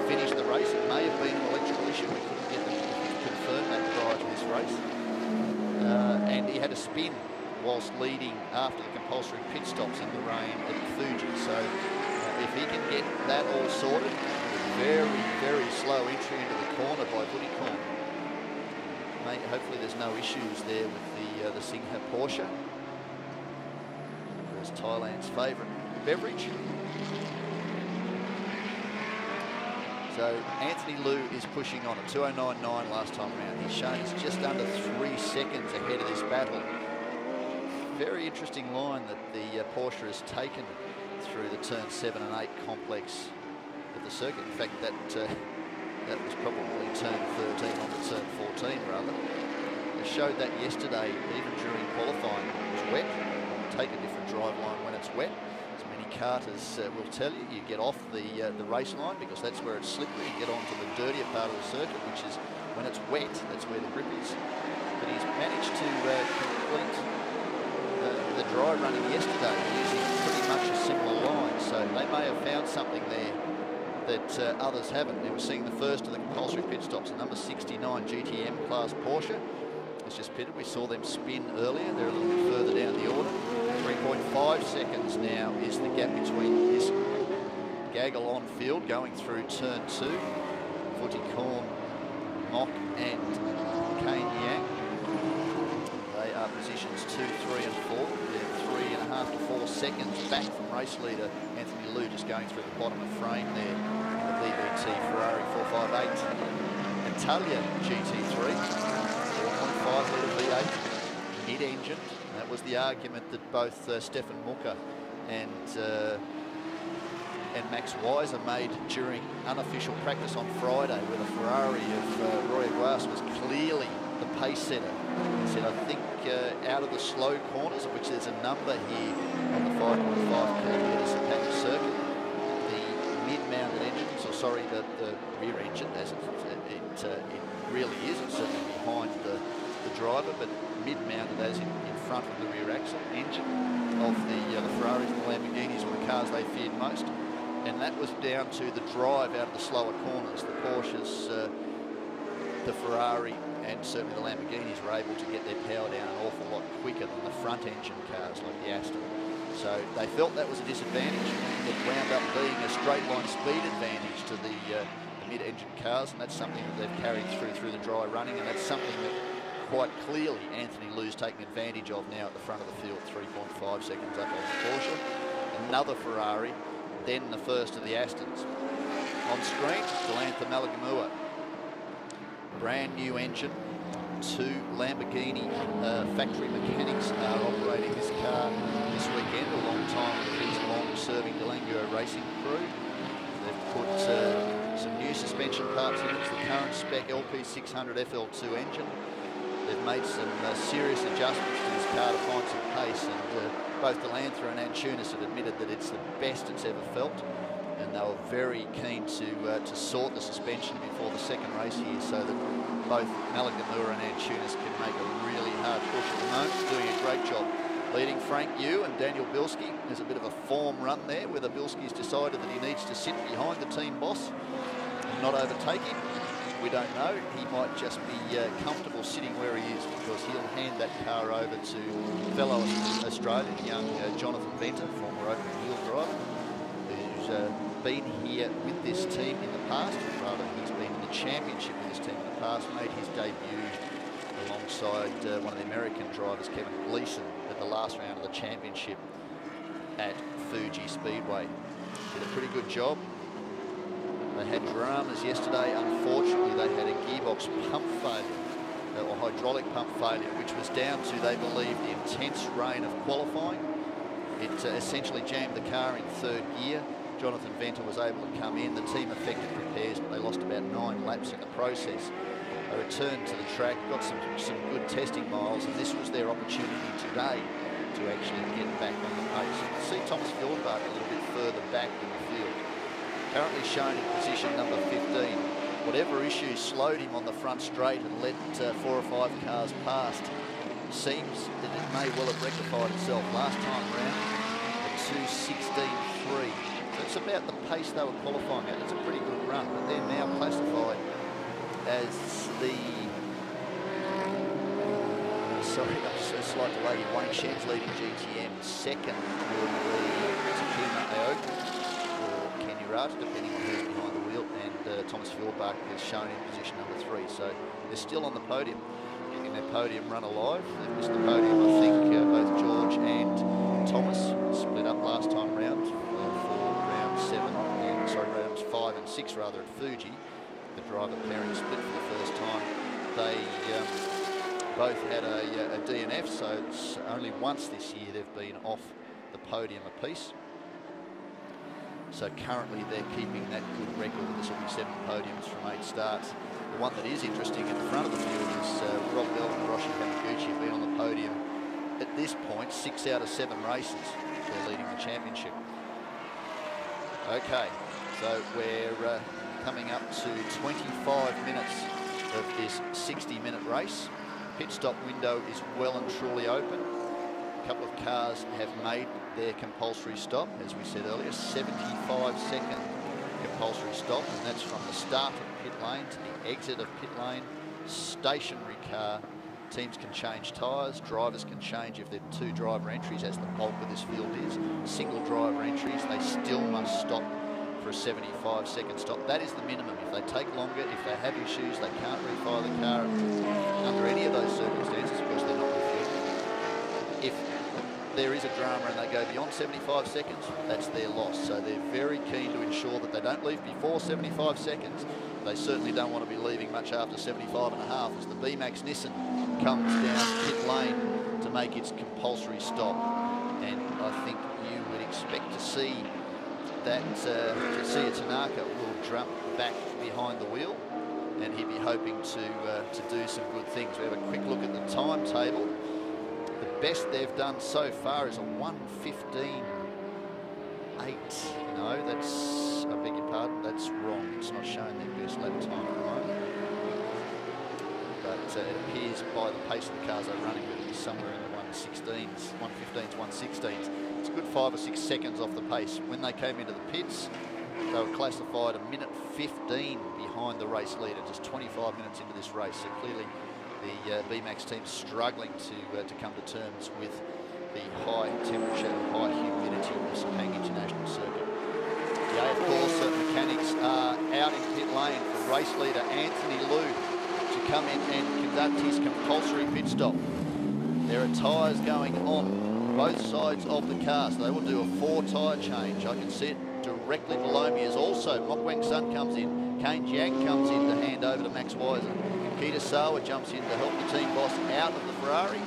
finished the race. It may have been an electrical issue. We couldn't get them to confirm that prior to this race. And he had a spin whilst leading after the compulsory pit stops in the rain at Fuji. So if he can get that all sorted, very, very slow entry into the corner by Budicorn. Hopefully there's no issues there with the Singha Porsche. Of course, Thailand's favourite beverage. So Anthony Liu is pushing on at 2:09.9 last time around. He's shown he's just under 3 seconds ahead of this battle. Very interesting line that the Porsche has taken through the turn 7 and 8 complex of the circuit. In fact, that was probably turn 13 on to turn 14 rather. They showed that yesterday, even during qualifying. It was wet. Take a different drive line when it's wet. As many karters will tell you, you get off the race line because that's where it's slippery. You get onto the dirtier part of the circuit, which is when it's wet, that's where the grip is. But he's managed to complete the dry running yesterday using pretty much a similar line. So they may have found something there that others haven't. They were seeing the first of the compulsory pit stops, the number 69 GTM class Porsche. It's just pitted. We saw them spin earlier. They're a little bit further down the order. 3.5 seconds now is the gap between this gaggle on field going through turn 2. Budicorn, Mock and Kane Yang. They are positions 2, 3 and 4. They're 3.5 to 4 seconds back from race leader Anthony Liu, just going through the bottom of frame there in the BBT Ferrari 458. Italia GT3, 4.5 litre V8, mid-engine. That was the argument that both Stefan Mucker and Max Weiser made during unofficial practice on Friday, where the Ferrari of Roy Aguas was clearly the pace setter. He said, I think out of the slow corners, of which there's a number here on the 5.5 kilometre Sepang circuit, the mid-mounted engines, or sorry, the rear engine, as it really is, it's certainly behind the driver, but mid-mounted as in front of the rear axle engine of the Ferraris and the Lamborghinis were the cars they feared most. And that was down to the drive out of the slower corners. The Porsches, the Ferrari and certainly the Lamborghinis were able to get their power down an awful lot quicker than the front engine cars like the Aston. So they felt that was a disadvantage. It wound up being a straight line speed advantage to the mid-engine cars, and that's something that they've carried through the dry running, and that's something that quite clearly Anthony Liu's taking advantage of now at the front of the field, 3.5 seconds up on the Porsche. Another Ferrari, then the first of the Astons. On screen, Delantha Malagamua. brand new engine. 2 Lamborghini factory mechanics are operating this car this weekend, a long time with his long-serving Delango racing crew. They've put some new suspension parts in it. It's the current spec LP600 FL2 engine. They've made some serious adjustments to this car to find some pace, and both Delanthra and Antunes have admitted that it's the best it's ever felt, and they were very keen to sort the suspension before the second race here so that both Malaganur and Antunes can make a really hard push at the moment. Doing a great job leading Frank Yu and Daniel Bilski. There's a bit of a form run there, whether Bilski's decided that he needs to sit behind the team boss and not overtake him. We don't know. He might just be comfortable sitting where he is, because he'll hand that car over to fellow Australian, young Jonathan Venter, former open wheel driver, who's been here with this team in the past, or rather he's been in the championship with this team in the past, made his debut alongside one of the American drivers, Kevin Gleason, at the last round of the championship at Fuji Speedway. Did a pretty good job. They had dramas yesterday. Unfortunately, they had a gearbox pump failure, or hydraulic pump failure, which was down to, they believe, the intense rain of qualifying. It essentially jammed the car in third gear. Jonathan Venter was able to come in. The team effected repairs, but they lost about 9 laps in the process. They returned to the track, got some good testing miles, and this was their opportunity today to actually get back on the pace. You can see Thomas Fjordbach a little bit further back in the field. Currently shown in position number 15. Whatever issues slowed him on the front straight and let 4 or 5 cars past, seems that it may well have rectified itself last time round at 2:16.3. So it's about the pace they were qualifying at. It's a pretty good run, but they're now classified as the... sorry, a slight delay. Wayne Shen's leading GTM. Second will be Takuma Aoki, depending on who's behind the wheel, and Thomas Fjordbach is shown in position number 3. So they're still on the podium, getting their podium run alive. They've missed the podium, I think, both George and Thomas split up last time round for rounds 5 and 6 rather at Fuji. The driver pairing split for the first time. They both had a DNF, so it's only once this year they've been off the podium apiece. So currently they're keeping that good record. This will be 7 podiums from 8 starts. The one that is interesting at the front of the field is Rob Bell and Hiroshi Kawaguchi have been on the podium at this point 6 out of 7 races. They're leading the championship. Okay, so we're coming up to 25 minutes of this 60-minute race. Pit stop window is well and truly open. A couple of cars have made their compulsory stop, as we said earlier, 75-second compulsory stop, and that's from the start of pit lane to the exit of pit lane. Stationary car. Teams can change tyres, drivers can change if they're 2 driver entries, as the bulk of this field is. Single driver entries, they still must stop for a 75-second stop. That is the minimum. If they take longer, if they have issues, they can't refire the car under any of those circumstances because they're not refueled. If there is a drama and they go beyond 75 seconds, that's their loss. So they're very keen to ensure that they don't leave before 75 seconds. They certainly don't want to be leaving much after 75 and a half as the B-Max Nissan comes down pit lane to make its compulsory stop. And I think you would expect to see that Tetsuya Tanaka will jump back behind the wheel, and he'd be hoping to do some good things. We have a quick look at the timetable. The best they've done so far is a 1:15.8. No, that's, I beg your pardon, that's wrong. It's not showing their best lap time at the moment. But it appears by the pace of the cars they're running with, it's somewhere in the 1:16s, 1:15s, 1:16s. It's a good 5 or 6 seconds off the pace. When they came into the pits, they were classified 1:15 behind the race leader, just 25 minutes into this race. So clearly the B-Max team's struggling to come to terms with the high temperature and high humidity of the Sepang International Circuit. The AF Corsa mechanics are out in pit lane for race leader Anthony Liu to come in and conduct his compulsory pit stop. There are tyres going on both sides of the car, so they will do a 4 tyre change. I can see it directly below me as also Mok Weng Sun comes in. Kane Jiang comes in to hand over to Max Weiser. Keita Sawa jumps in to help the team boss out of the Ferrari.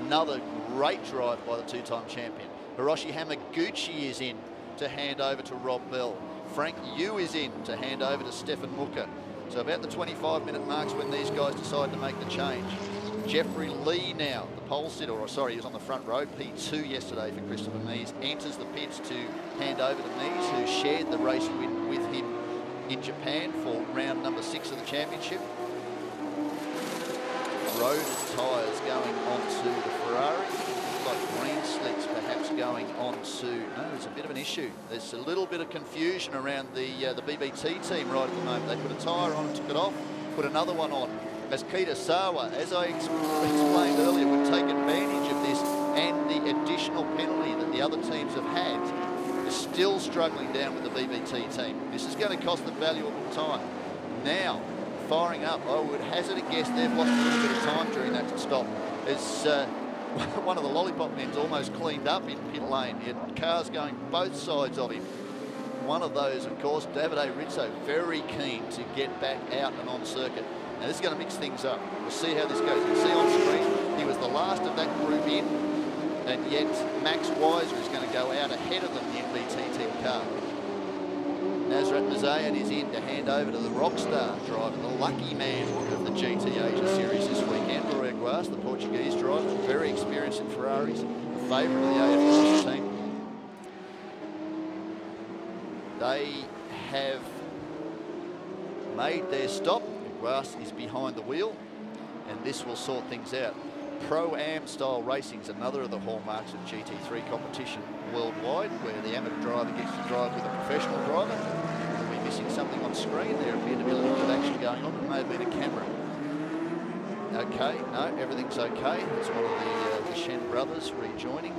Another great drive by the two-time champion. Hiroshi Hamaguchi is in to hand over to Rob Bell. Frank Yu is in to hand over to Stefan Muka. So about the 25-minute marks when these guys decide to make the change. Jeffrey Lee now, the pole sitter, or sorry, he was on the front row, P2 yesterday for Christopher Mies, enters the pits to hand over to Mies, who shared the race win with him in Japan for round number 6 of the championship. Road tyres going onto the Ferrari. Looks like green slicks perhaps going onto... No, there's a bit of an issue. There's a little bit of confusion around the BBT team right at the moment. They put a tyre on and took it off, put another one on. As Keita Sawa, as I explained earlier, would take advantage of this and the additional penalty that the other teams have had, is still struggling down with the BBT team. This is going to cost them valuable time. Now, firing up, I would hazard a guess they've lost a little bit of time during that stop. As one of the lollipop men's almost cleaned up in pit lane. He had cars going both sides of him. One of those, of course, Davide Rizzo, very keen to get back out and on circuit. Now this is going to mix things up. We'll see how this goes. You can see on screen, he was the last of that group in, and yet Max Weiser is going to go out ahead of them, the NBT team car. Nasrat Mazayan is in to hand over to the Rockstar driver, the lucky man of the GT Asia Series this weekend. Roy Aguas, the Portuguese driver, very experienced in Ferraris, a favourite of the AF team. They have made their stop. Aguas is behind the wheel, and this will sort things out. Pro-Am style racing is another of the hallmarks of GT3 competition worldwide, where the amateur driver gets to drive with a professional driver. We'll be missing something on screen. There appeared to be a little bit of action going on. It may have been a camera. Okay, no, everything's okay. It's one of the Shen brothers rejoining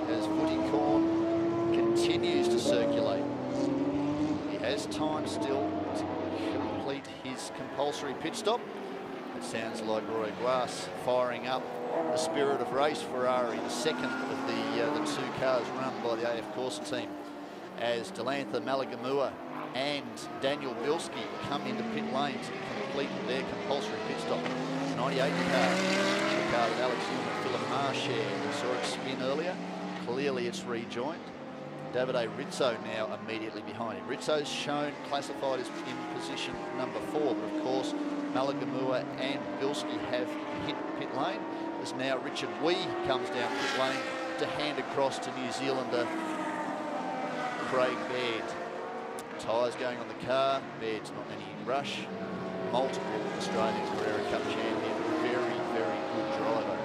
as Vutikorn continues to circulate. He has time still to complete his compulsory pit stop. It sounds like Roy Aguas firing up the Spirit of Race Ferrari, the second of the two cars run by the AF Corsa team, as Delantha Malagamua and Daniel Bilski come into pit lane to complete their compulsory pit stop. 98 car, the car that Alex Young and Philip Marr shared. We saw it spin earlier. Clearly it's rejoined. Davide Rizzo now immediately behind him. Rizzo's shown classified as in position number 4, but of course Malagamua and Bilski have hit pit lane. As now Richard Wee comes down pit lane to hand across to New Zealander Craig Baird. Tyres going on the car. Baird's not in any rush. Multiple Australian Carrera Cup champion. Very, very good driver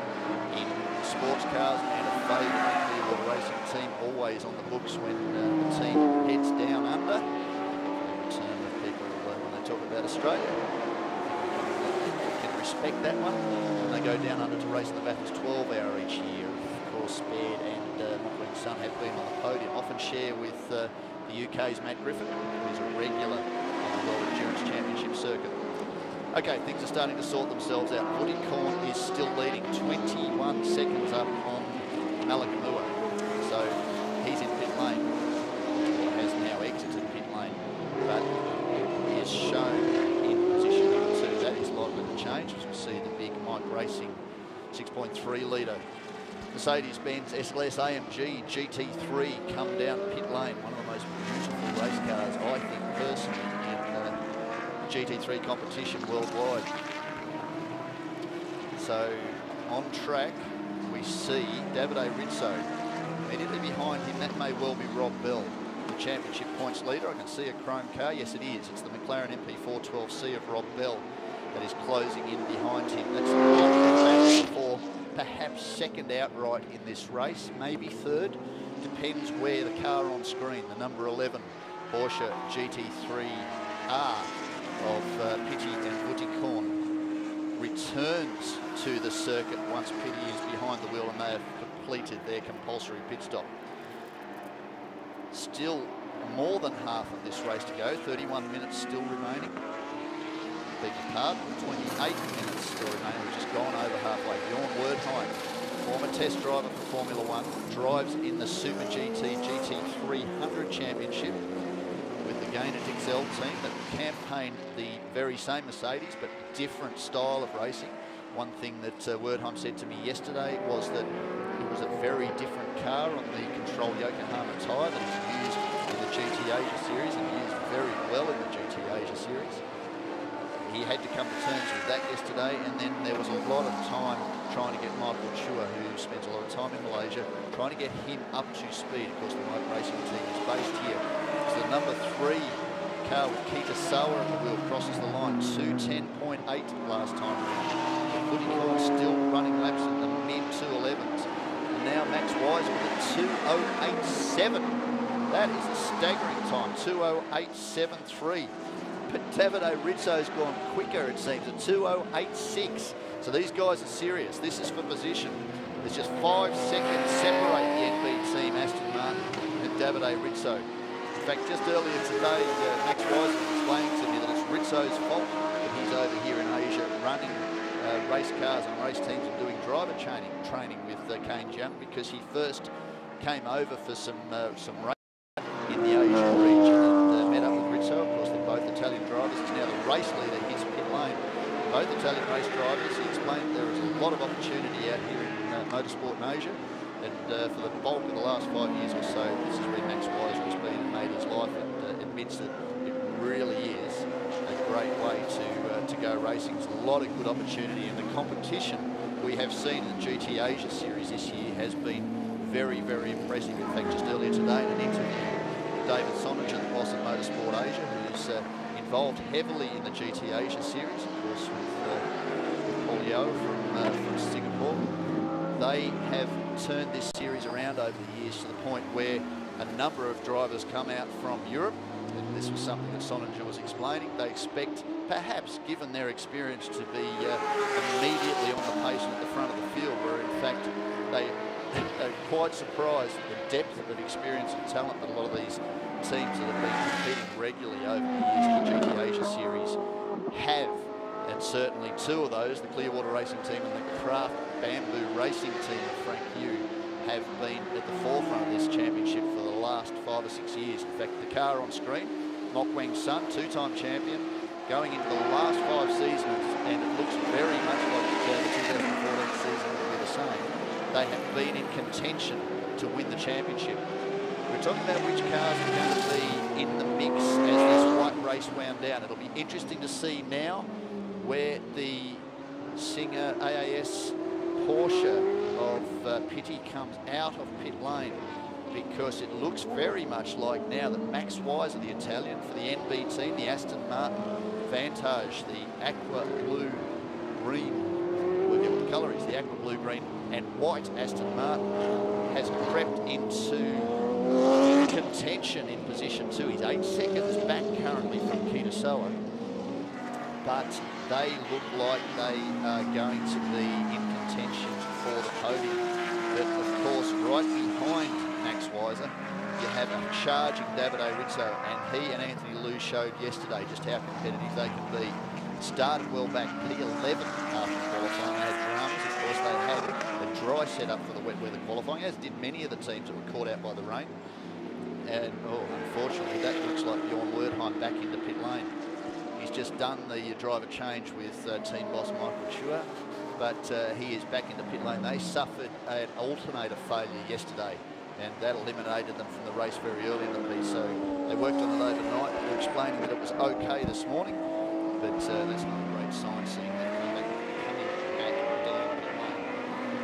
in sports cars and a favourite in the World Racing team. Always on the books when the team heads down under. A term of people when they talk about Australia. Can respect that one. And they go down under to race in the Bathurst 12 Hour each year. Of course, Baird and McLean Sun have been on the podium. Often share with the UK's Matt Griffin, who's a regular on the World Endurance Championship circuit. Okay, things are starting to sort themselves out. Vutikorn is still leading, 21 seconds up on Malagamua. So he's in pit lane, or has now exited pit lane, but he is shown in position number 2. That is likely to change as we see the big Mike Racing 6.3 litre Mercedes-Benz SLS AMG GT3 come down pit lane. One of the most beautiful race cars, I think, personally, in GT3 competition worldwide. So, on track, we see Davide Rizzo. Immediately behind him, that may well be Rob Bell, the championship points leader. I can see a chrome car. Yes, it is. It's the McLaren MP412C of Rob Bell that is closing in behind him. That's the for perhaps second outright in this race, maybe third. Depends where the car on screen, the number 11 Porsche GT3R of Pitti and Vutikorn returns to the circuit once Pitti is behind the wheel and they have completed their compulsory pit stop. Still more than half of this race to go, 31 minutes still remaining. Beg your pardon, 28 minutes still remaining. We've just gone over halfway. Bjorn Wertheim, former test driver for Formula One, drives in the Super GT GT300 Championship with the again, a Dixell team that campaigned the very same Mercedes, but different style of racing. One thing that Wertheim said to me yesterday was that it was a very different car on the Control Yokohama tyre that is used in the GT Asia Series and used very well in the GT Asia Series. He had to come to terms with that yesterday, and then there was a lot of time trying to get Michael Chua, who spends a lot of time in Malaysia, trying to get him up to speed. Of course, the Motor Racing team is based here. So the number 3 car with Kita Sawa at the wheel crosses the line, 2:10.8 last time around. The Footy car still running laps in the mid-2:11s. And now Max Weiser with a 2:08.7. That is a staggering time, 2:08.73. But Davide Rizzo's gone quicker, it seems, at 2:08.6. So these guys are serious. This is for position. There's just 5 seconds separate the NB team, Aston Martin and Davide Rizzo. In fact, just earlier today, Max Weiser was explaining to me that it's Rizzo's fault that he's over here in Asia running race cars and race teams and doing driver training with Kane Jung, because he first came over for some race in the Asian region and met up with Rizzo. Of course, they're both Italian drivers. He's now the race leader. He's pit lane. Both Italian race drivers. He explained there is a lot of opportunity out here in motorsport in Asia, and for the bulk of the last 5 years or so, this is where Max Weiser has been and made his life, and admits that it really is a great way to go racing. There's a lot of good opportunity, and the competition we have seen in the GT Asia Series this year has been very, very impressive. In fact, just earlier today in an interview, David Sonninger, the boss of Motorsport Asia, who's involved heavily in the GT Asia Series, of course, with Paul Yeo from Singapore. They have turned this series around over the years to the point where a number of drivers come out from Europe. And this was something that Sonninger was explaining. They expect, perhaps, given their experience, to be immediately on the pace at the front of the field, where in fact they're quite surprised at the depth of experience and talent that a lot of these teams that have been competing regularly over the years in the GT Asia Series have. And certainly 2 of those, the Clearwater Racing team and the Craft Bamboo Racing team of Frank Yu, have been at the forefront of this championship for the last 5 or 6 years. In fact, the car on screen, Mok Weng Sun, 2-time champion, going into the last 5 seasons, and it looks very much like the 2014 season will be the same. They have been in contention to win the championship. We're talking about which cars are going to be in the mix as this white race wound down. It'll be interesting to see now where the Singer AAS Porsche of Pitty comes out of pit lane, because it looks very much like now that Max Weiser, the Italian, for the NB team, the Aston Martin Vantage, the aqua blue green, we'll get what the colour is, the aqua blue green and white Aston Martin, has crept into contention in position 2. He's 8 seconds back currently from Kita Sawa, but they look like they are going to be in contention for the podium. But of course, right behind Max Weiser, you have a charging Davide Rizzo, and he and Anthony Liu showed yesterday just how competitive they can be. Started well back, P11 after qualifying. They had dramas, of course. They had a dry setup for the wet weather qualifying, as did many of the teams that were caught out by the rain. And unfortunately, that looks like Bjorn Wertheim back into pit lane. He's just done the driver change with team boss Michael Chua, but he is back into pit lane. They suffered an alternator failure yesterday, and that eliminated them from the race very early in the piece. So they worked on it overnight. They're explaining that it was okay this morning, but that's not a great sign, seeing that coming back down pit lane.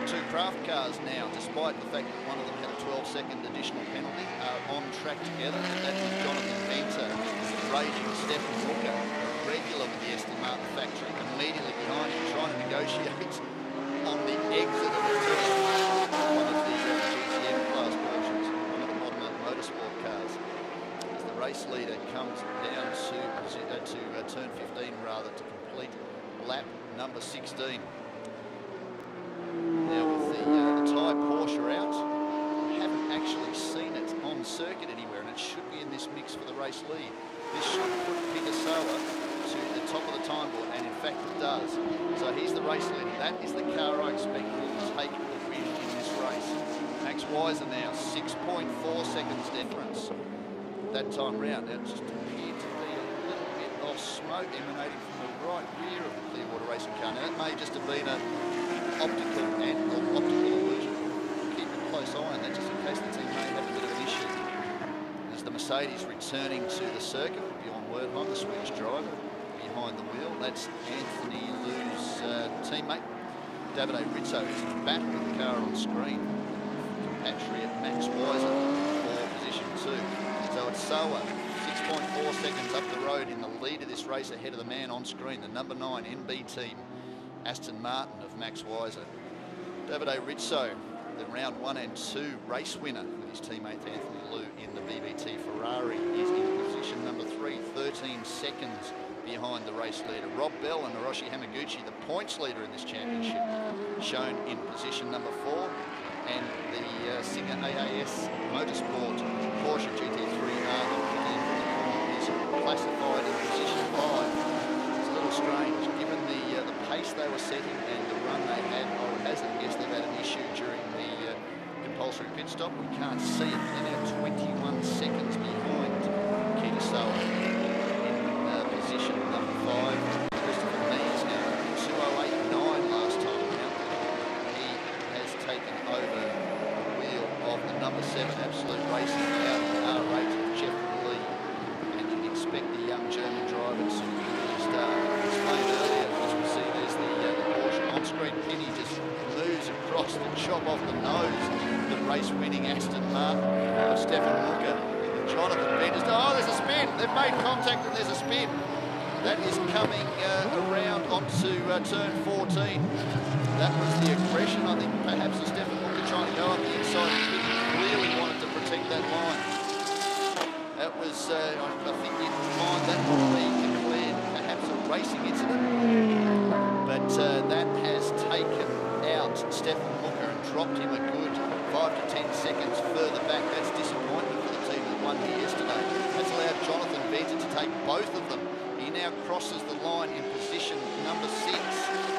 2 craft cars now, despite the fact that one of them had a 12-second additional penalty, are on track together, and that is Jonathan Venter, raging Stefan Walker, regular with the Aston Martin factory, immediately behind him, trying to negotiate on the exit of the turn, one of the GTM class Porsches, one of the modern motorsport cars, as the race leader comes down to turn 15 rather, to complete lap number 16. Now with the Thai Porsche out, I haven't actually seen it on circuit anywhere, and it should be in this mix for the race lead. This should put Kita Sawa to the top of the time board, and in fact it does. So he's the race leader. That is the car I expect will take the win in this race. Max Weiser now, 6.4 seconds difference. that time round. It just appeared to be a little bit of smoke emanating from the right rear of the Clearwater Racing car. Now, that may just have been an optical illusion. Keep a close eye on that, just in case the team may have a bit of an issue. As the Mercedes returning to the circuit, Bjorn Wertheim, the Swedish driver, behind the wheel. That's Anthony Liu's teammate. Davide Rizzo is in battle with the car on screen. Compatriot Max Weiser for position 2. So it's Soa, 6.4 seconds up the road in the lead of this race ahead of the man on screen, the number 9 NB team, Aston Martin of Max Weiser. Davide Rizzo, the round 1 and 2 race winner with his teammate Anthony Liu in the BBT Ferrari, is in position number 3, 13 seconds behind the race leader. Rob Bell and Hiroshi Hamaguchi, the points leader in this championship, shown in position number 4. And the Singer AAS Motorsport Porsche GT3R is classified in position 5. It's a little strange, given the pace they were setting and the run they had. I would hazard a guess they've had an issue during the compulsory pit stop. We can't see it. They're now 21 seconds behind Kitasawa in position number 5. Christopher Mees now 2:08.9 last time around. He has taken over the wheel of the number 7 Absolute Racing out of R8 Jeffrey Lee. And you'd expect the young German driver to really start. Explained earlier, as we see, there's the Porsche on screen. Penny just moves across the chop off the nose. The race-winning Aston Martin of Stefan Mucker. Jonathan Benders. Oh, there's a spin. They've made contact and there's a spin. That is coming around onto turn 14. That was the aggression, I think, perhaps of Stefan Mucker trying to go up the inside. He clearly wanted to protect that line. That was, I think you'd find that would be declared perhaps a racing incident. But that has taken out Stefan Mucker and dropped him a good 5 to 10 seconds further back. That's disappointment for the team that won here yesterday. That's allowed Jonathan Venter to take both of them. He now crosses the line in position number 6.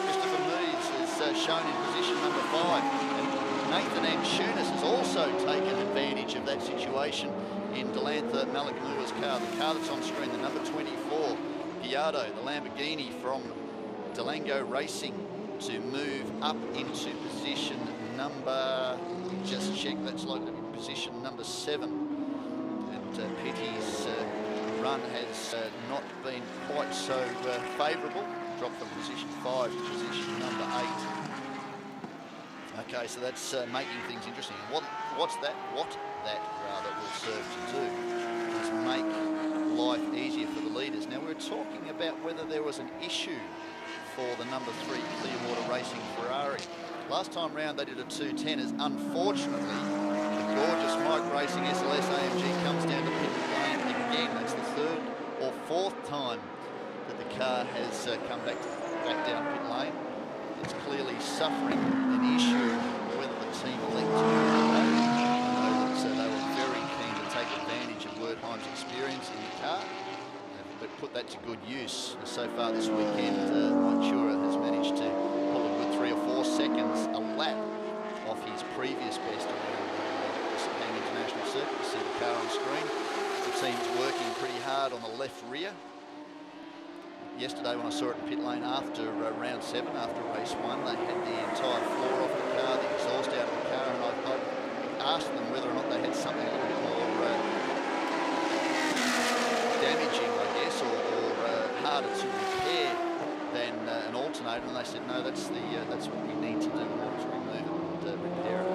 Christopher Mees is shown in position number 5. And Nathan Anshunas has also taken advantage of that situation in Delantha Malagmua's car, the car that's on screen, the number 24, Gallardo, the Lamborghini from Delango Racing, to move up into position number, just check, that's likely to be position number 7. And Petty's run has not been quite so favourable. Dropped from position 5 to position number 8. Okay, so that's making things interesting. What that will serve to do is make life easier for the leaders. Now, we're talking about whether there was an issue for the number 3 Clearwater Racing Ferrari. Last time round they did a 2:10, as unfortunately the gorgeous Mike Racing SLS AMG comes down to pit lane again. That's the 3rd or 4th time that the car has come back down pit lane. It's clearly suffering an issue whether the team elect to do it. So they were very keen to take advantage of Wertheim's experience in the car, but put that to good use. So far this weekend, Ventura has managed to pull a good 3 or 4 seconds a lap off his previous best around the Sepang International Circuit. You see the car on screen. The team's working pretty hard on the left rear. Yesterday when I saw it in pit lane after round 7, after race 1, they had the entire floor off the car, the exhaust out of the car, and I asked them whether or not they had something a little bit more damaging, I guess, or harder to repair than an alternator, and they said no, that's what we need to do in order to remove it and repair it.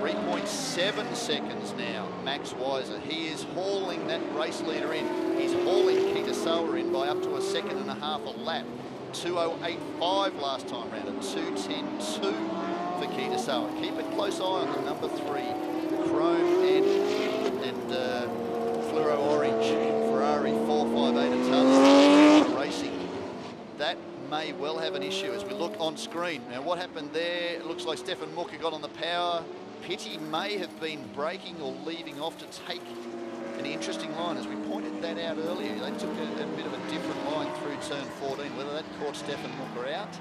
3.7 seconds now, Max Weiser. He is hauling that race leader in. He's hauling Kitasawa in by up to 1.5 seconds a lap. 2:08.5 last time round, a 2:10.2 for Kitasawa. Keep a close eye on the number 3, Chrome and fluoro orange Ferrari 458 Italia Racing. That may well have an issue as we look on screen. Now, what happened there? It looks like Stefan Mucker got on the power. Pitty may have been braking or leaving off to take an interesting line, as we pointed that out earlier. They took a bit of a different line through turn 14, whether that caught Stefan Mucker out.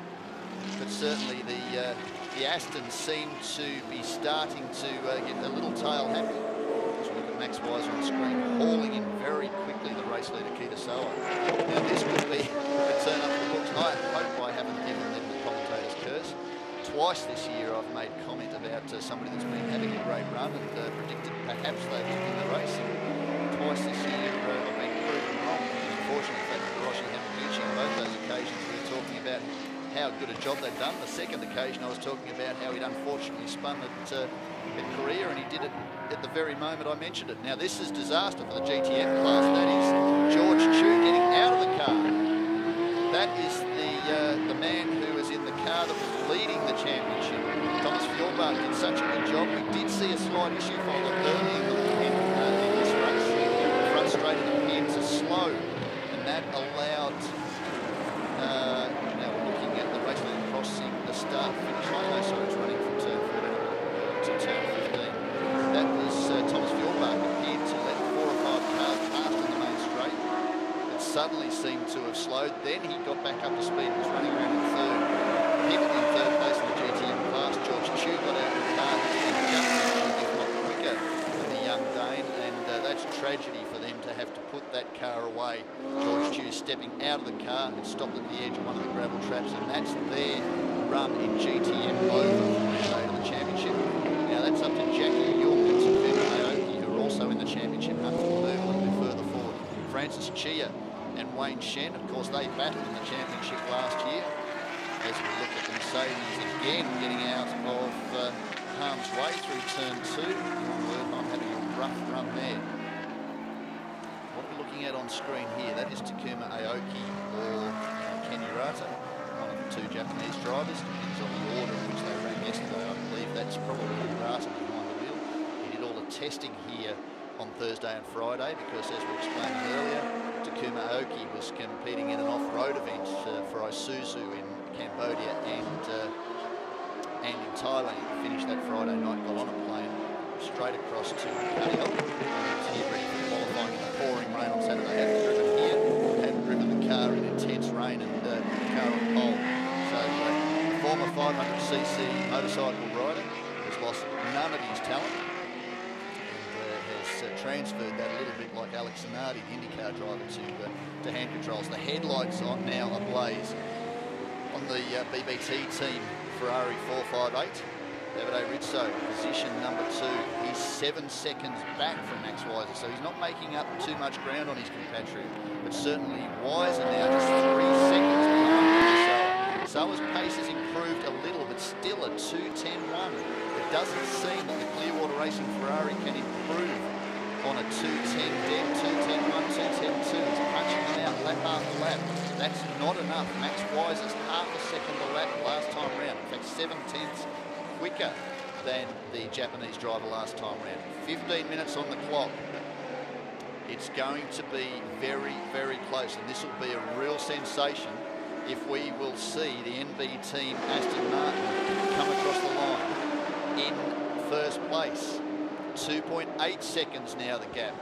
But certainly the Aston seemed to be starting to get a little tail happy. So we can Max Weiser on screen, hauling in very quickly the race leader, Kitasawa. Now this could be a turn up the books. I hope I haven't given them the commentator's curse. Twice this year I've made comment about somebody that's been having a great run and predicted perhaps they would win the race. Twice this year I've been proven wrong. And unfortunately, in fact, Hiroshi Hamaguchi, on both those occasions we were talking about how good a job they'd done. The second occasion I was talking about how he'd unfortunately spun at Korea, and he did it at the very moment I mentioned it. Now this is disaster for the GTM class. That is George Chu getting out of the car. That is the man who was in the car that was leading the championship. Thomas Fjordbach did such a good job. We did see a slight issue followed early in this race. The front straight appeared to slow, and that allowed. Now we're looking at the race leader crossing the start-finish line. So it's running from turn 14 to turn 15. That was Thomas Fjordbach appeared to let 4 or 5 cars past in the main straight. It suddenly seemed to have slowed. Then he got back up to speed and was running around in third. Pickett in third place in the GTM class. George Chu got out of the car, if not quicker than the young Dane, and that's tragedy for them to have to put that car away. George Chu stepping out of the car and stopped at the edge of one of the gravel traps, and that's their run in GTM over to the championship. Now that's up to Jackie Yorkins and Finn Aoki, who are also in the championship, have to move a little bit further forward. Francis Chia and Wayne Shen, of course, they battled in the championship last year. As we look at the Mercedes again getting out of harm's way through turn 2. I'm having a rough run there. What are we looking at on screen here? That is Takuma Aoki or Ken Urata, one of the 2 Japanese drivers. Depends on the order in which they ran yesterday. I believe that's probably Urata behind the wheel. He did all the testing here on Thursday and Friday because, as we explained earlier, Takuma Aoki was competing in an off-road event for Isuzu in Cambodia and in Thailand. Finished that Friday night, got on a plane straight across to Kayo. Here ready for qualifying in the pouring rain on Saturday. Hadn't driven here, hadn't driven the car in intense rain, and the car on pole. So former 500cc motorcycle rider has lost none of his talent and has transferred that a little bit like Alex Zanardi, the IndyCar driver, to hand controls. The headlights are now ablaze on the BBT team Ferrari 458. Davide Rizzo, position number 2. He's 7 seconds back from Max Weiser, so he's not making up too much ground on his compatriot, but certainly Weiser now just 3 seconds behind Rizzo. Soa's pace has improved a little, but still a 2:10.1. It doesn't seem that the Clearwater Racing Ferrari can improve on a 2:10 dead, 2:10.1, 2:10.2. He's punching them out lap after lap. That's not enough. Max Weiser's half a second a lap last time round. In fact, 7/10 quicker than the Japanese driver last time round. 15 minutes on the clock. It's going to be very, very close, and this will be a real sensation if we will see the NB team Aston Martin come across the line in first place. 2.8 seconds now the gap.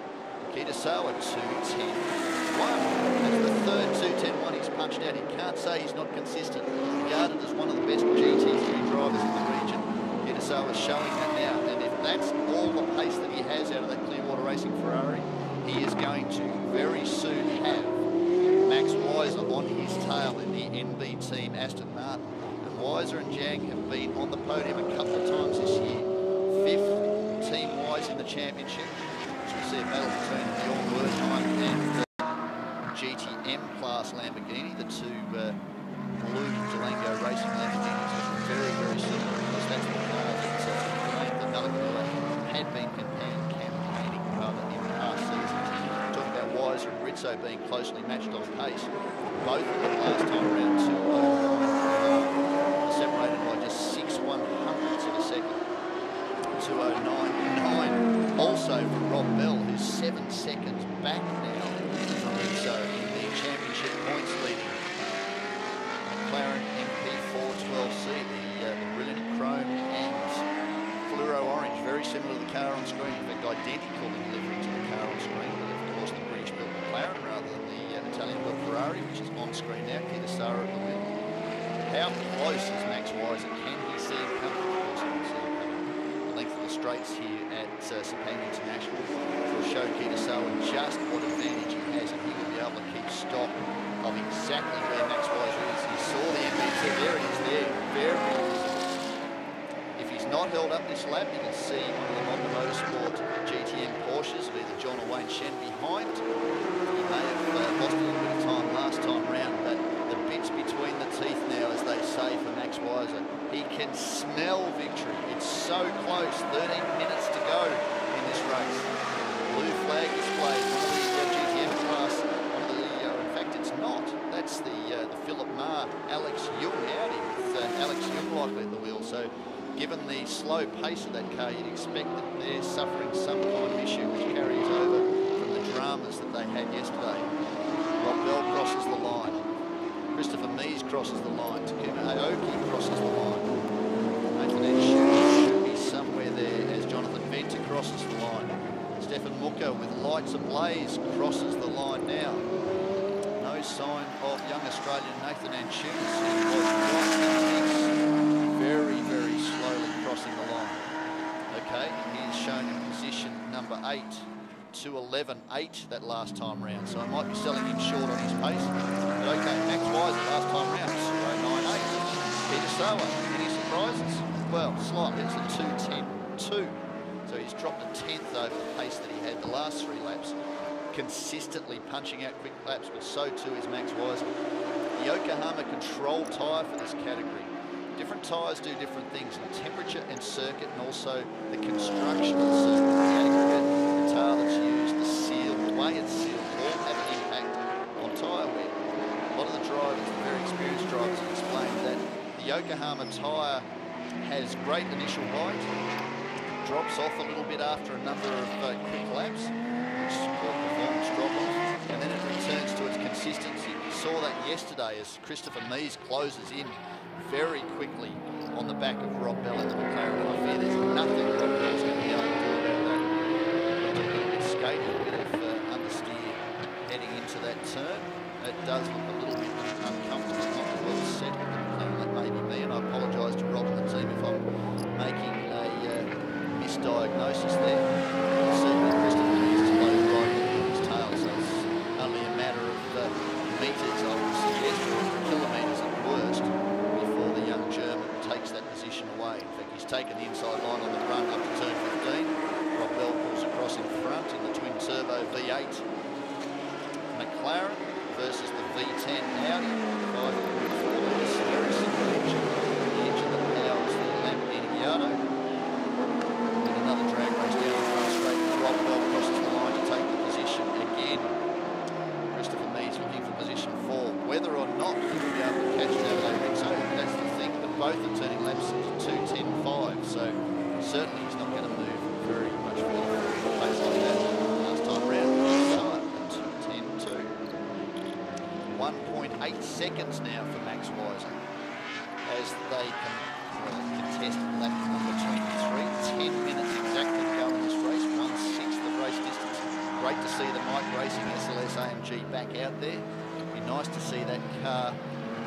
Kitasawa 2:10.1. That's the third 2:10.1 he's punched out. He can't say he's not consistent. Regarded as one of the best GT3 drivers in the region. Kitasawa's showing that now. And if that's all the pace that he has out of that Clearwater Racing Ferrari, he is going to very soon have Max Weiser on his tail in the NB team Aston Martin. And Weiser and Zhang have been on the podium a couple of times this year. 5th team-wise in the championship. We see a battle between Bjorn Wertheim and GTM class Lamborghini. The 2 blue Durango Racing Lamborghinis are very, very similar because that's the car that Nalagula had been campaigning rather in past seasons. Talking about Weiser and Rizzo being closely matched on pace. Both of them last time around 2:09, separated by just 6/100ths of a second. 2:09.9. Also for Rob Bell, who's 7 seconds back now from Rizzo in the championship points leading. McLaren MP412C, the brilliant chrome and fluoro orange, very similar to the car on screen. In fact, identical in delivery to the car on screen, but of course the British-built McLaren rather than the Italian-built Ferrari, which is on screen now. Kitasawa at the wheel. How close is Max Weiser? Can he see him coming? Of course he can see him coming. The length of the straights here at Sepang International will show Kitasawa just what advantage he has, and he will be able to keep stock of exactly where Max Weiser is. You saw the MBT, there it is there, very visible. If he's not held up this lap, you can see one of the Honda Motorsport GTM Porsches of either John or Wayne Shen behind. He may have lost a little bit of time last time round, but the bit's between the teeth now, as they say, for Max Weiser. He can smell victory. It's so close, 13 minutes to go in this race. Blue flag displayed, one of the GTM class, in fact it's not, that's the Philip Marr, Alex Young Audi, with Alex Young likely at the wheel. So given the slow pace of that car, you'd expect that they're suffering some kind of issue which carries over from the dramas that they had yesterday. Rob Bell crosses the line. Christopher Mies crosses the line. Takuma Aoki crosses the line. Nathan Anshoon should be somewhere there as Jonathan Venter crosses the line. Stefan Mucke with lights ablaze crosses the line now. No sign of young Australian Nathan Anshoon. Very, very slowly crossing the line. Okay, he is shown in position number 8 to 11.8 that last time round, so I might be selling him short on his pace. But okay, Max Weiser last time round, 0.98. Kitasawa, any surprises? Well, slightly, it's a 2:10.2. So he's dropped a tenth over the pace that he had the last 3 laps. Consistently punching out quick laps, but so too is Max Weiser. The Yokohama control tyre for this category. Different tyres do different things, and temperature and circuit, and also the construction of the circuit, the aggregate, the tar that's used, the seal, the way it's sealed, all have an impact on tyre wear. A lot of the drivers, the very experienced drivers, have explained that the Yokohama tyre has great initial bite, drops off a little bit after a number of quick laps, which is called performance drop-off, and then it returns to its consistency. We saw that yesterday as Christopher Mies closes in very quickly on the back of Rob Bell in the McLaren, and I fear there's nothing Rob Bell's going to be able to do about that. He's a little bit skaty, a bit of understeer heading into that turn. It does look a little bit uncomfortable, not well set with the McLaren. That may be me, and I apologise to Rob and the team if I'm making a misdiagnosis there. You can see that Christopher Mies is loaded right in his tail, so it's only a matter of metres, I would suggest, or kilometres at worst, before the young German takes that position away. In fact, he's taken the inside line on the run up to turn 15. Rob Bell pulls across in front in the twin-turbo V8 McLaren versus the V10 Audi. 5.4 litres, very similar engine. The engine that powers the Lamborghini Gallardo. And another drag race down the front straight. Rob Bell crosses the line to take the position again. Christopher Mies looking for position 4. Whether or not he will be able to catch Davide Rizzo, that's the thing. But both are turning laps to 2:10.5, so certainly he's not going to move very much further at a pace like that. Last time round, at 2:10.2. 1.8 seconds now for Max Weiser as they can contest lap number 23. 10 minutes exactly to go in this race, 1/6 of race distance. Great to see the Mike Racing SLS AMG back out there. Be nice to see that car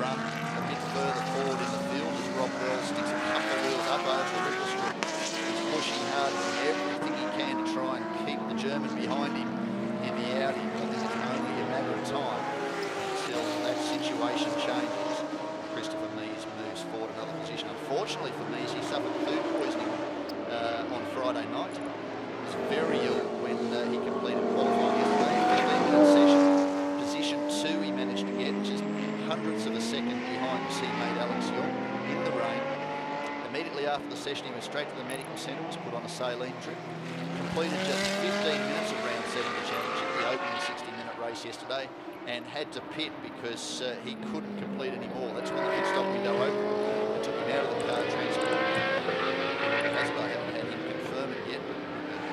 run a bit further forward in the field as Rob Bell sticks a couple of wheels up over the ripple strip. He's pushing hard for everything he can to try and keep the German behind him in the Audi. I think it's only a matter of time until that situation changes. Christopher Mies moves forward another position. Unfortunately for Mies, he suffered food poisoning on Friday night. He was very ill when he completed qualifying yesterday. 15-minute session. Position 2 he managed to get, just hundredths of a second behind his teammate Alex Young in the rain. Immediately after the session, he went straight to the medical centre, was put on a saline drip. Completed just 15 minutes of round 7 of the championship, the opening 60-minute race yesterday, and had to pit because he couldn't complete any more. That's when the pit stop window opened and took him out of the car transport. As I haven't had him confirm it yet, but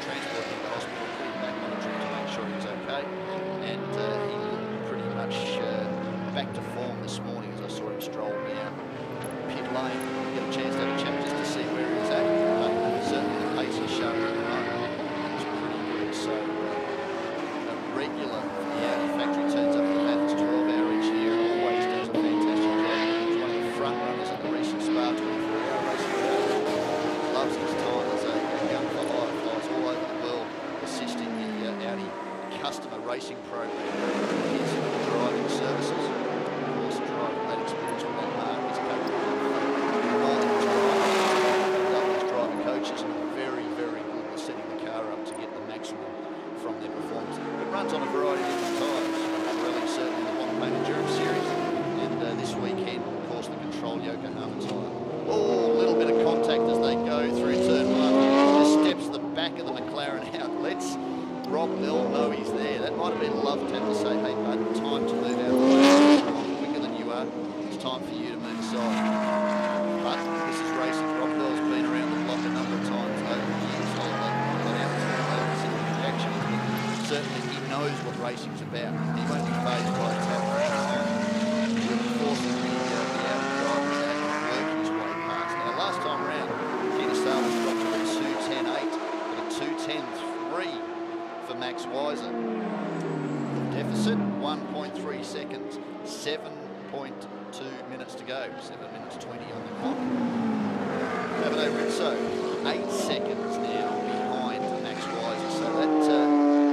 transported him to hospital, put him back on a trip to make sure he was okay, and he looked pretty much back to form this morning as I saw him stroll down pit lane. Get a chance to have a chat just to see where he's at. But certainly the pace he's showing at the moment is pretty good. So a regular from the Audi factory turns up the Bathurst 12-hour each year and always does a fantastic job. He's one of the front runners at the recent Spa 24-hour race. Loves his time as a young knows what racing's about. He won't be phased by a tap. He'll force the out drivers and work his way past. Now, last time round, Keita Salo dropped to a 2:10.8, but a 2:10.3 for Max Weiser. Deficit, 1.3 seconds, 7.2 minutes to go, 7 minutes 20 on the clock. Davide Rizzo, 8 seconds now behind Max Weiser, so that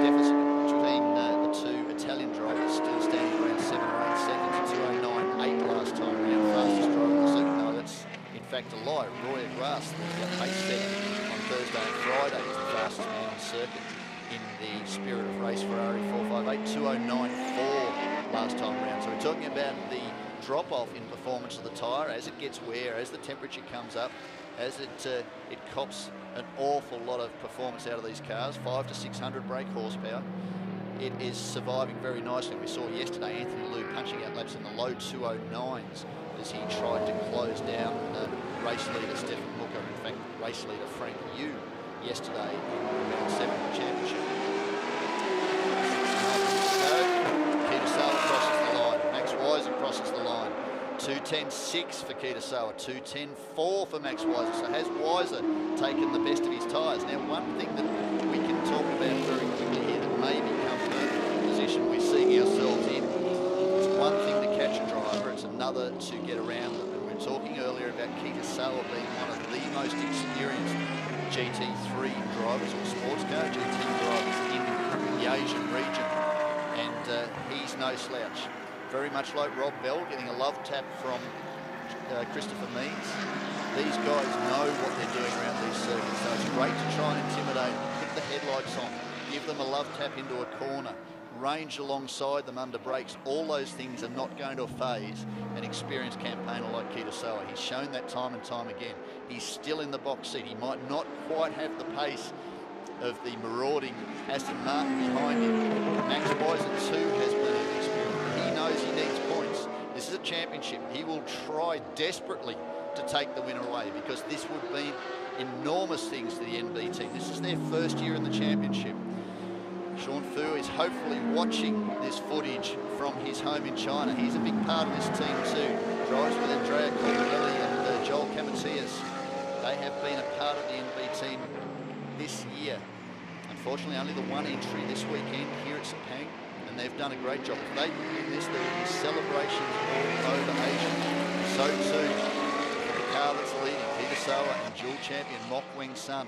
deficit between the two Italian drivers still standing around 7 or 8 seconds, 2:09.8 last time around, fastest driver on the circuit. No, that's in fact a lie. Roy Grass, the pace setter on Thursday and Friday, is the fastest man on the circuit in the Spirit of Race Ferrari 458, 2:09.4 last time around. So we're talking about the drop-off in performance of the tyre as it gets wear, as the temperature comes up, as it cops an awful lot of performance out of these cars, 500 to 600 brake horsepower. It is surviving very nicely. We saw yesterday Anthony Liu punching out laps in the low 2:09s as he tried to close down race leader Stefan Mucker, in fact race leader Frank Yu, yesterday in round 7 of the championship. Keita Salo crosses the line. Max Weiser crosses the line. 2:10.6 for Keita Salo, 2:10.4 for Max Weiser. So has Weiser taken the best of his tyres? Now, one thing that we can talk about very quickly here that may become the position we're seeing ourselves in. It's one thing to catch a driver, it's another to get around them. And we were talking earlier about Keita Salo being one of the most experienced GT3 drivers or sports car GT drivers in the Asian region, and he's no slouch. Very much like Rob Bell, getting a love tap from Christopher Means. These guys know what they're doing around these circuits, so it's great to try and intimidate, put the headlights on, give them a love tap into a corner, range alongside them under brakes. All those things are not going to phase an experienced campaigner like Keita Salo. He's shown that time and time again. He's still in the box seat. He might not quite have the pace of the marauding Aston Martin behind him. Max Weiser too has plenty of experience. He knows he needs points. This is a championship. He will try desperately to take the winner away because this would mean enormous things to the NB team. This is their first year in the championship. Sean Fu is hopefully watching this footage from his home in China. He's a big part of this team too. Drives with Andrea Colbrelli and Joel Camatias. They have been a part of the NB team this year. Unfortunately, only the one entry this weekend here at Sepang, and they've done a great job. If they win this, there will be celebrations all over Asia. So too, the car that's leading, Keita Salo and dual champion Mok Weng Sun.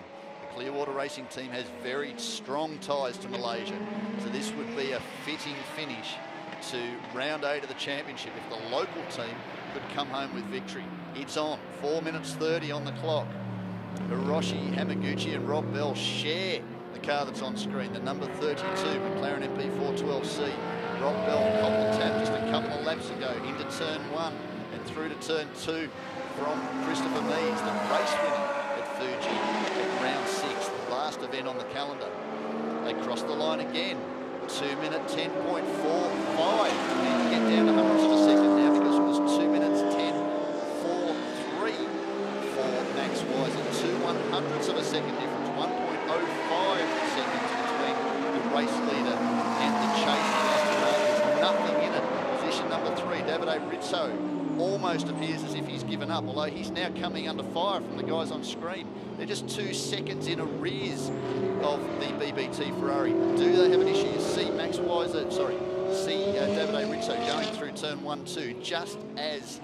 Clearwater Racing team has very strong ties to Malaysia, so this would be a fitting finish to round 8 of the championship if the local team could come home with victory. It's on, 4 minutes 30 on the clock. Hiroshi Hamaguchi and Rob Bell share the car that's on screen, the number 32 McLaren MP412C. Rob Bell copped the tap just a couple of laps ago into turn 1 and through to turn 2 from Christopher Mees, the race winner at Fuji at round 6, the last event on the calendar. They crossed the line again, 2 minute 10.45. And to get down to hundredths of a second now because it was 2 minutes 10.43 for Max Weiser. 2/100ths of a second difference, 1.05 seconds between the race leader and the chasing Aston Martin. There's nothing in it. Position number 3, Davide Rizzo, almost appears as if he's given up, although he's now coming under fire from the guys on screen. They're just 2 seconds in arrears of the BBT Ferrari. Do they have an issue? You see Max Weiser, see Davide Rizzo going through turn 1-2 just as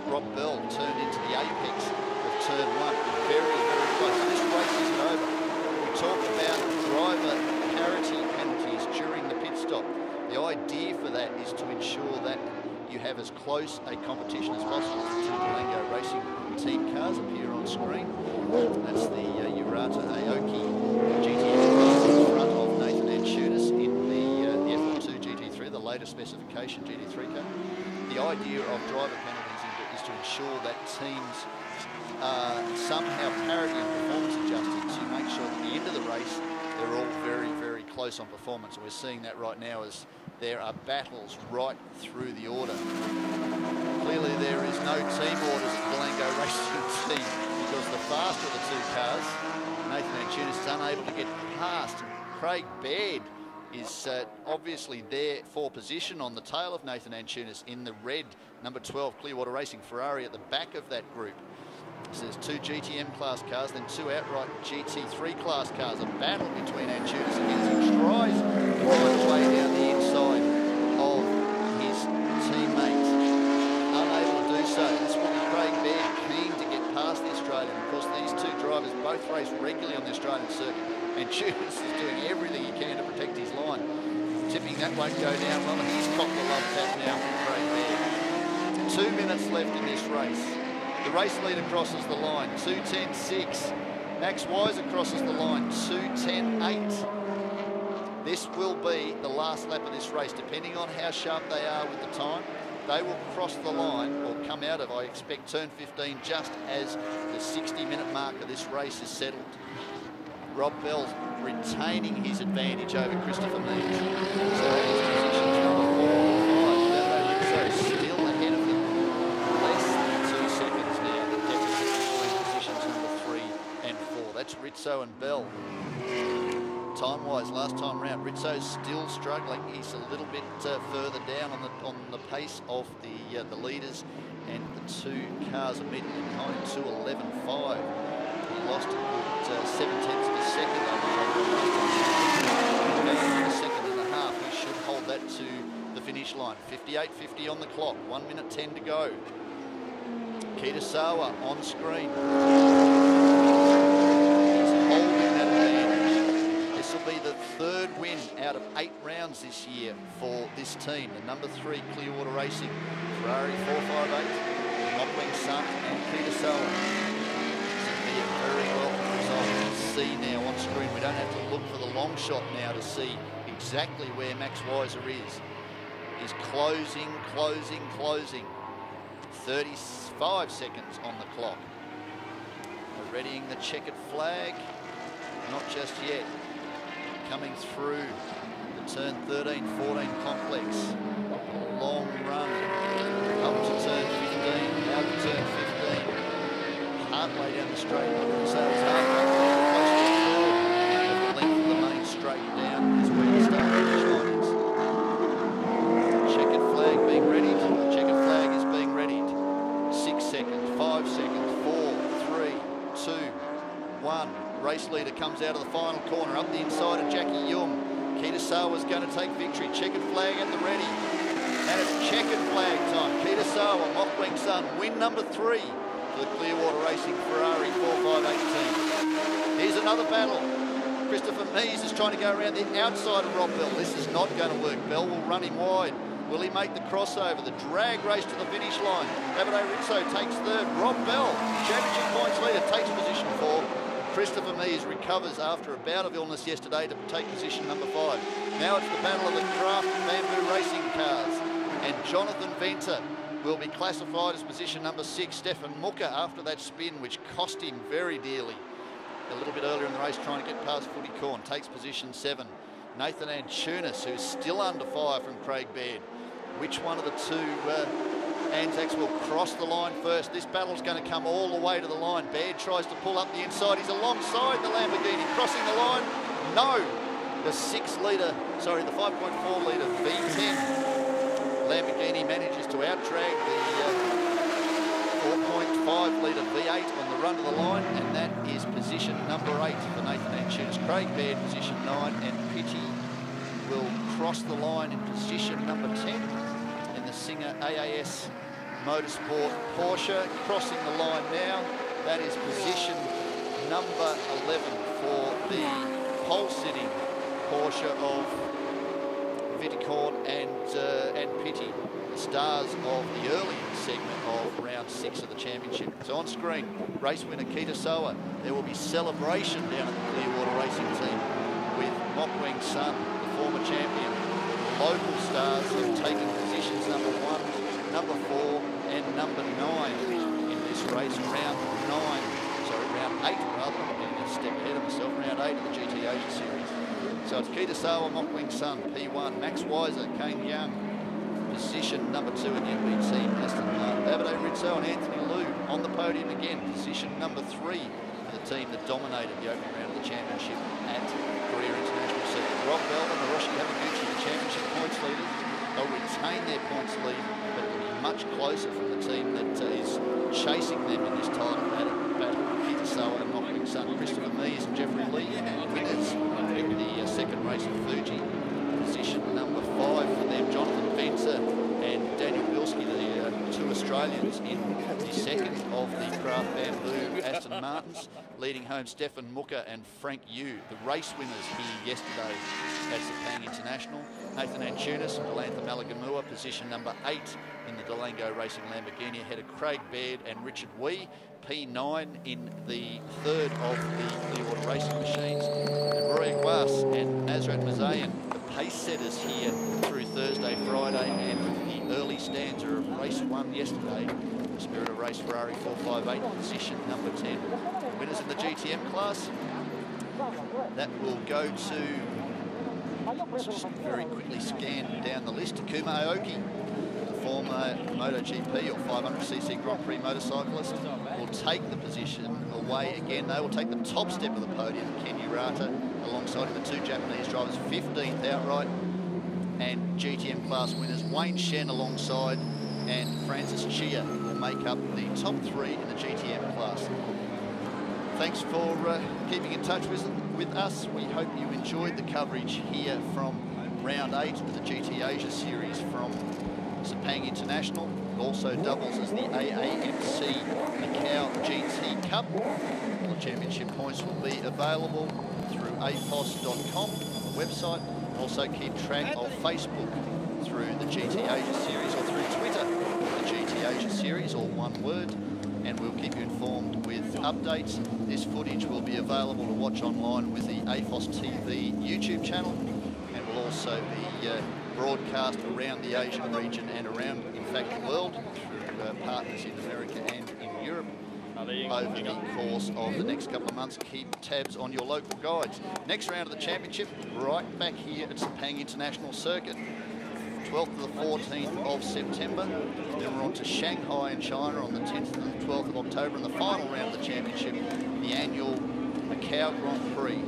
Rob Bell turned into the apex of turn 1. Very, very close. This race isn't over. We talked about driver parity penalties during the pit stop. The idea for that is to ensure that you have as close a competition as possible. The 2 Durango Racing team cars appear on screen. That's the Urata Aoki GTS in front of Nathan Antunis in the F2 GT3, the latest specification GT3 car. The idea of driver penalties is to ensure that teams are somehow parity and performance adjusted to make sure that at the end of the race they're all very, very close on performance. And we're seeing that right now as there are battles right through the order. Clearly there is no team orders at the Durango Racing team because the faster of the 2 cars, Nathan Antunis, is unable to get past Craig Baird is obviously there for position on the tail of Nathan Antunes in the red, number 12, Clearwater Racing Ferrari at the back of that group. So there's 2 GTM class cars, then 2 outright GT3 class cars. A battle between Antunes and Hens, who tries to find his way down the inside of his teammate. Unable to do so. This will be Craig Baird, keen to get past the Australian. Of course, these 2 drivers both race regularly on the Australian circuit. Antunes is doing everything he can to protect his line. Tipping that won't go down well, and he's copped the love tap now from Craig Baird. 2 minutes left in this race. The race leader crosses the line, 2:10.6. Max Weiser crosses the line, 2:10.8. This will be the last lap of this race. Depending on how sharp they are with the time, they will cross the line or come out of, I expect, turn 15 just as the 60-minute mark of this race is settled. Rob Bell retaining his advantage over Christopher Means. So his positions number 4 and 5. So still ahead of them. Less than 2 seconds now. The deficit between positions number 3 and 4. That's Rizzo and Bell. Time-wise, last time round, Rizzo's still struggling. He's a little bit further down on the pace of the leaders, and the 2 cars immediately behind him, 2:11.5. He lost a good 7/10 of a second over the second and a half. He should hold that to the finish line. 58.50 on the clock, 1 minute 10 to go. Kitasawa on screen. He's holding that advantage. This will be the 3rd win out of 8 rounds this year for this team. The number 3 Clearwater Racing, Ferrari 458, Mockling Sun and Kitasawa. This will be a very welcome result to see now on screen. We don't have to look for the long shot now to see exactly where Max Weiser is. He's closing. 35 seconds on the clock. They're readying the checkered flag. Not just yet. Coming through the turn 13-14 complex. A long run up to turn 15, out to turn 15. Halfway down the straight. So it's halfway close to the length of the main straight down is where the start finish line is. Checkered flag being readied. Checkered flag is being readied. 6 seconds, 5 seconds, 4, 3, 2, 1. Race leader comes out of the final corner, up the inside of Jackie Yung. Kitasawa's going to take victory. Checkered flag at the ready. And it's checkered flag time. Kitasawa, Mockling Sun, win number 3 for the Clearwater Racing Ferrari 458 team. Here's another battle. Christopher Mees is trying to go around the outside of Rob Bell. This is not going to work. Bell will run him wide. Will he make the crossover? The drag race to the finish line. Davide Rizzo takes 3rd. Rob Bell, championship points leader, takes position 4. Christopher Mees recovers after a bout of illness yesterday to take position number 5. Now it's the battle of the Craft Bamboo racing cars. And Jonathan Venter will be classified as position number 6. Stefan Mucker, after that spin, which cost him very dearly a little bit earlier in the race, trying to get past Footy Corn, takes position 7. Nathan Antunes, who's still under fire from Craig Baird. Which one of the 2 Anzacs will cross the line first? This battle's going to come all the way to the line. Baird tries to pull up the inside. He's alongside the Lamborghini. Crossing the line? No. The 5.4 litre V10 Lamborghini manages to out-drag the 4.5 litre V8 on the run to the line, and that is position number 8 for Nathan Antunes. Craig Baird, position 9, and Pitti will cross the line in position number 10 in the Singer AAS Motorsport Porsche. Crossing the line now. That is position number 11 for the pole-sitting Porsche of Viticorn and Pitti, the stars of the early segment of round 6 of the championship. So on screen, race winner Kitasawa. There will be celebration down at the Clearwater Racing team with Mockling Sun, the former champion. Local stars have taken positions number 1, number 4 and number 9 in this race. Round 8 rather. I'm getting a step ahead of myself. Round 8 of the GT Asia Series. So it's Kitasawa, Mockling Sun, P1, Max Weiser, Kane Young, position number 2 in the MB team, Aston Martin. Davide Rizzo and Anthony Liu on the podium again, position number 3 for the team that dominated the opening round of the championship at Korea International Circuit. Rob Bell and Hiroshi Hamaguchi, the championship points leaders, they'll retain their points lead, but it'll be much closer from the team that is chasing them in this title battle. Kitasawa and Mokwing Sun, Christopher Mees and Jeffrey Lee, winners in the second race of Fuji. Position number 5 for them, Jonathan Venter and Daniel Bilski, the 2 Australians in the second of the Craft Bamboo Aston Martins, leading home Stefan Mucker and Frank Yu, the race winners here yesterday at Sepang International. Nathan Antunis and Delantha Malagamua, position number 8 in the Delango Racing Lamborghini, ahead of Craig Baird and Richard Wee. P9 in the third of the Clearwater Racing Machines. And Roy Aguas and Nazrat Mazayan, the pace setters here through Thursday, Friday, and the early stanza of race 1 yesterday. The Spirit of Race Ferrari 458, position number 10. Winners in the GTM class. That will go to, just very quickly scan down the list, Takuma Aoki, former MotoGP or 500cc Grand Prix motorcyclist, will take the position away again. They will take the top step of the podium. Ken Urata alongside the 2 Japanese drivers, 15th outright, and GTM class winners Wayne Shen alongside, and Francis Chia will make up the top 3 in the GTM class. Thanks for keeping in touch with us. We hope you enjoyed the coverage here from round 8 of the GT Asia Series from Sepang International. It also doubles as the AAMC Macau GT Cup. The championship points will be available through apos.com website. Also keep track of Facebook through the GT Asia Series, or through Twitter, the GT Asia Series, all one word, and we'll keep you informed with updates. This footage will be available to watch online with the AFOS TV YouTube channel, and will also be broadcast around the Asian region and around, in fact, the world through partners in America and in Europe over the course of the next couple of months. Keep tabs on your local guides. Next round of the championship, right back here at Sepang International Circuit, 12th to the 14th of September. Then we're on to Shanghai in China on the 10th to the 12th of October, and the final round of the championship, the annual Macau Grand Prix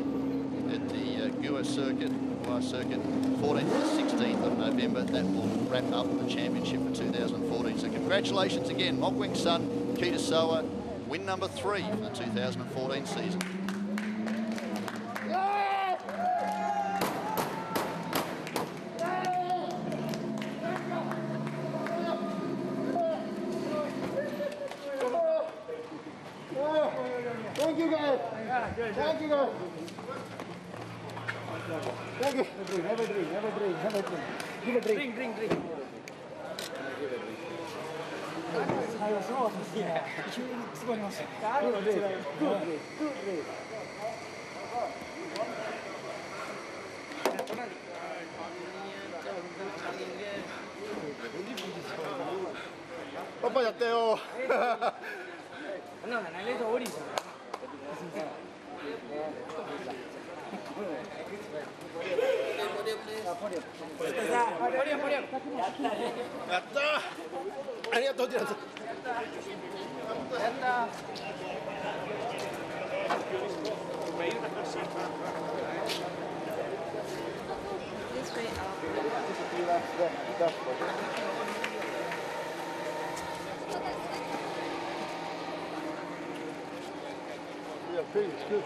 at the Gua Circuit, 14th to the 16th of November. That will wrap up the championship for 2014. So congratulations again, Mokwing Sun, Kitasawa, win number 3 for the 2014 season. Thank you guys. Thank you guys. Thank you. Have a drink, have a drink, have a drink. Give a drink. Drink. 오빠 잤대요. 야tta. 아니야 더 들었어. 야tta. This way up. Yeah, good.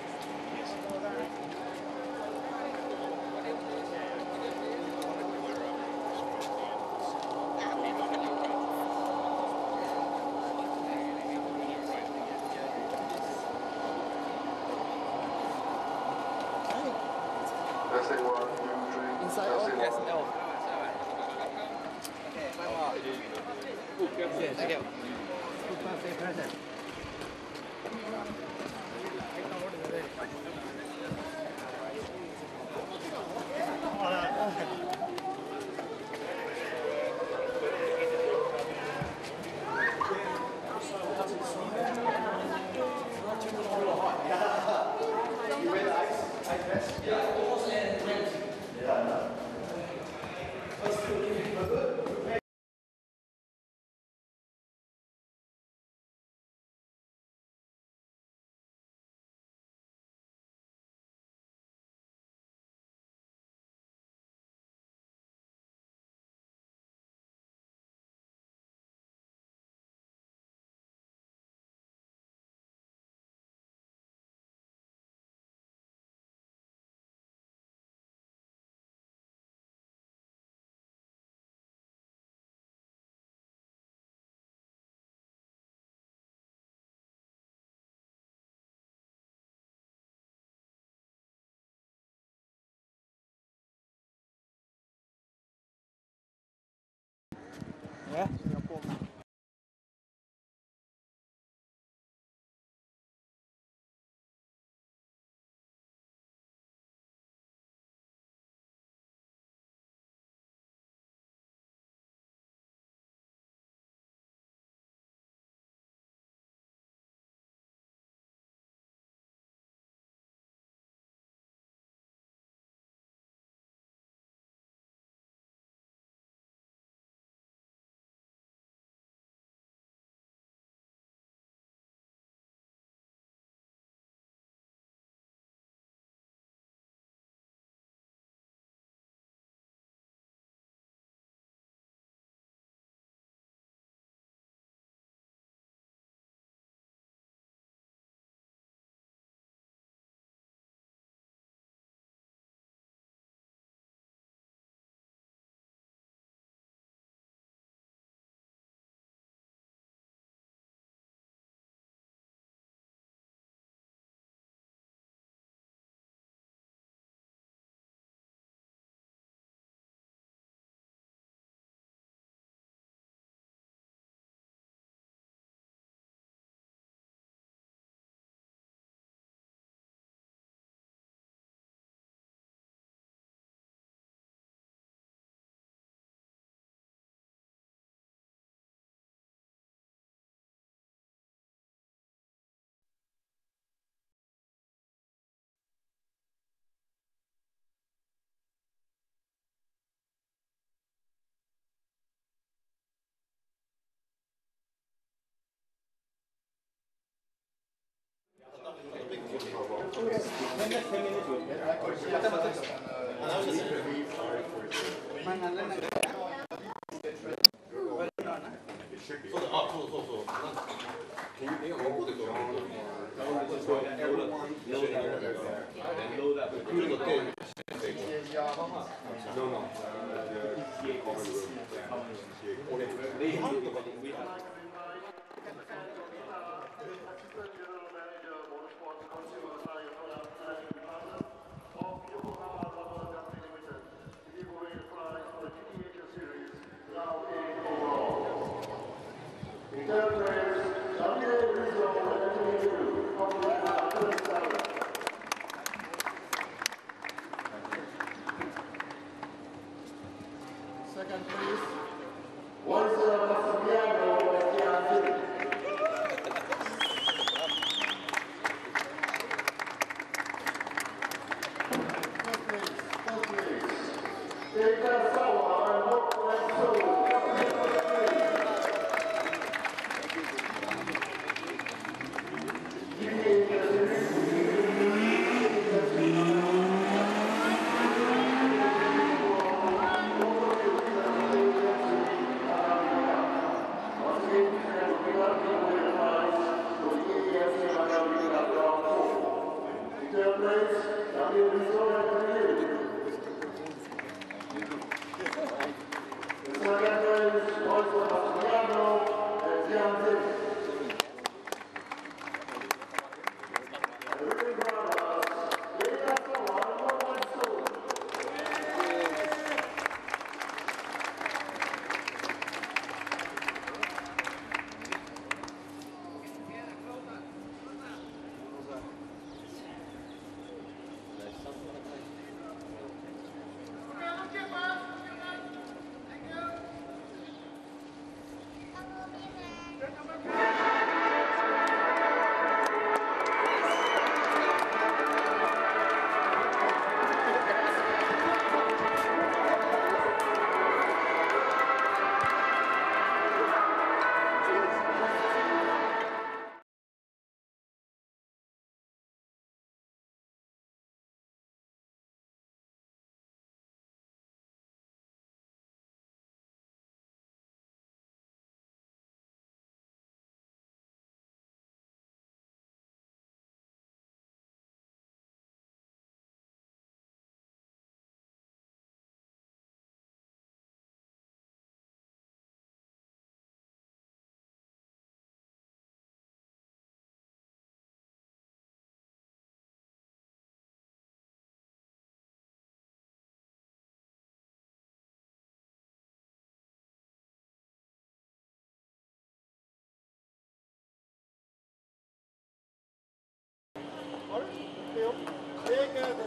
Second, please. Juan Sebastiano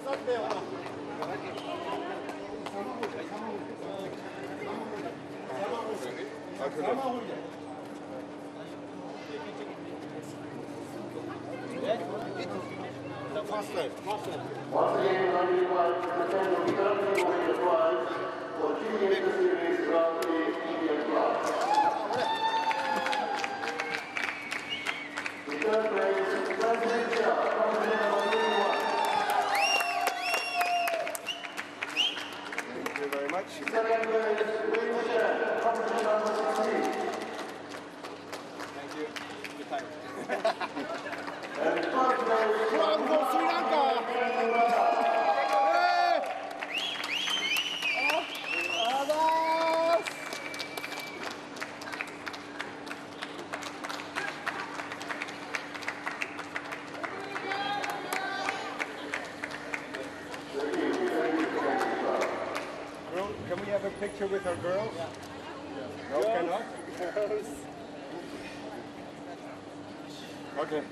Once again, everyone, attend the return table with the prize for GTH Series Grand Prix Indian Class. Return place, President Chia, competition number 21. Thank you very much. Second place, Wing Chen, competition number 16. Thank you. Good time. And third place, Bravo, Sri Lanka! Can we have a picture with our girls? No, cannot? Okay.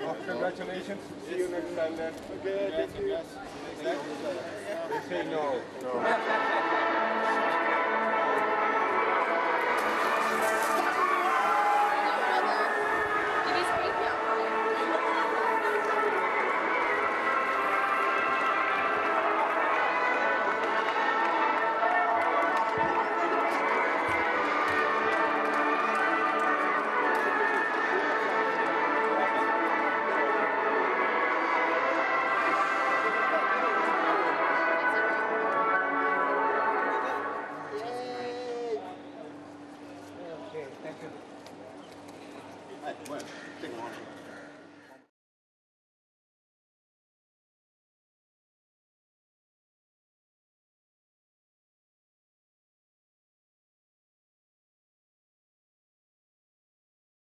Oh, congratulations. See you next time then. Okay, thank you. They say no. Did you speak your Okay, thank you.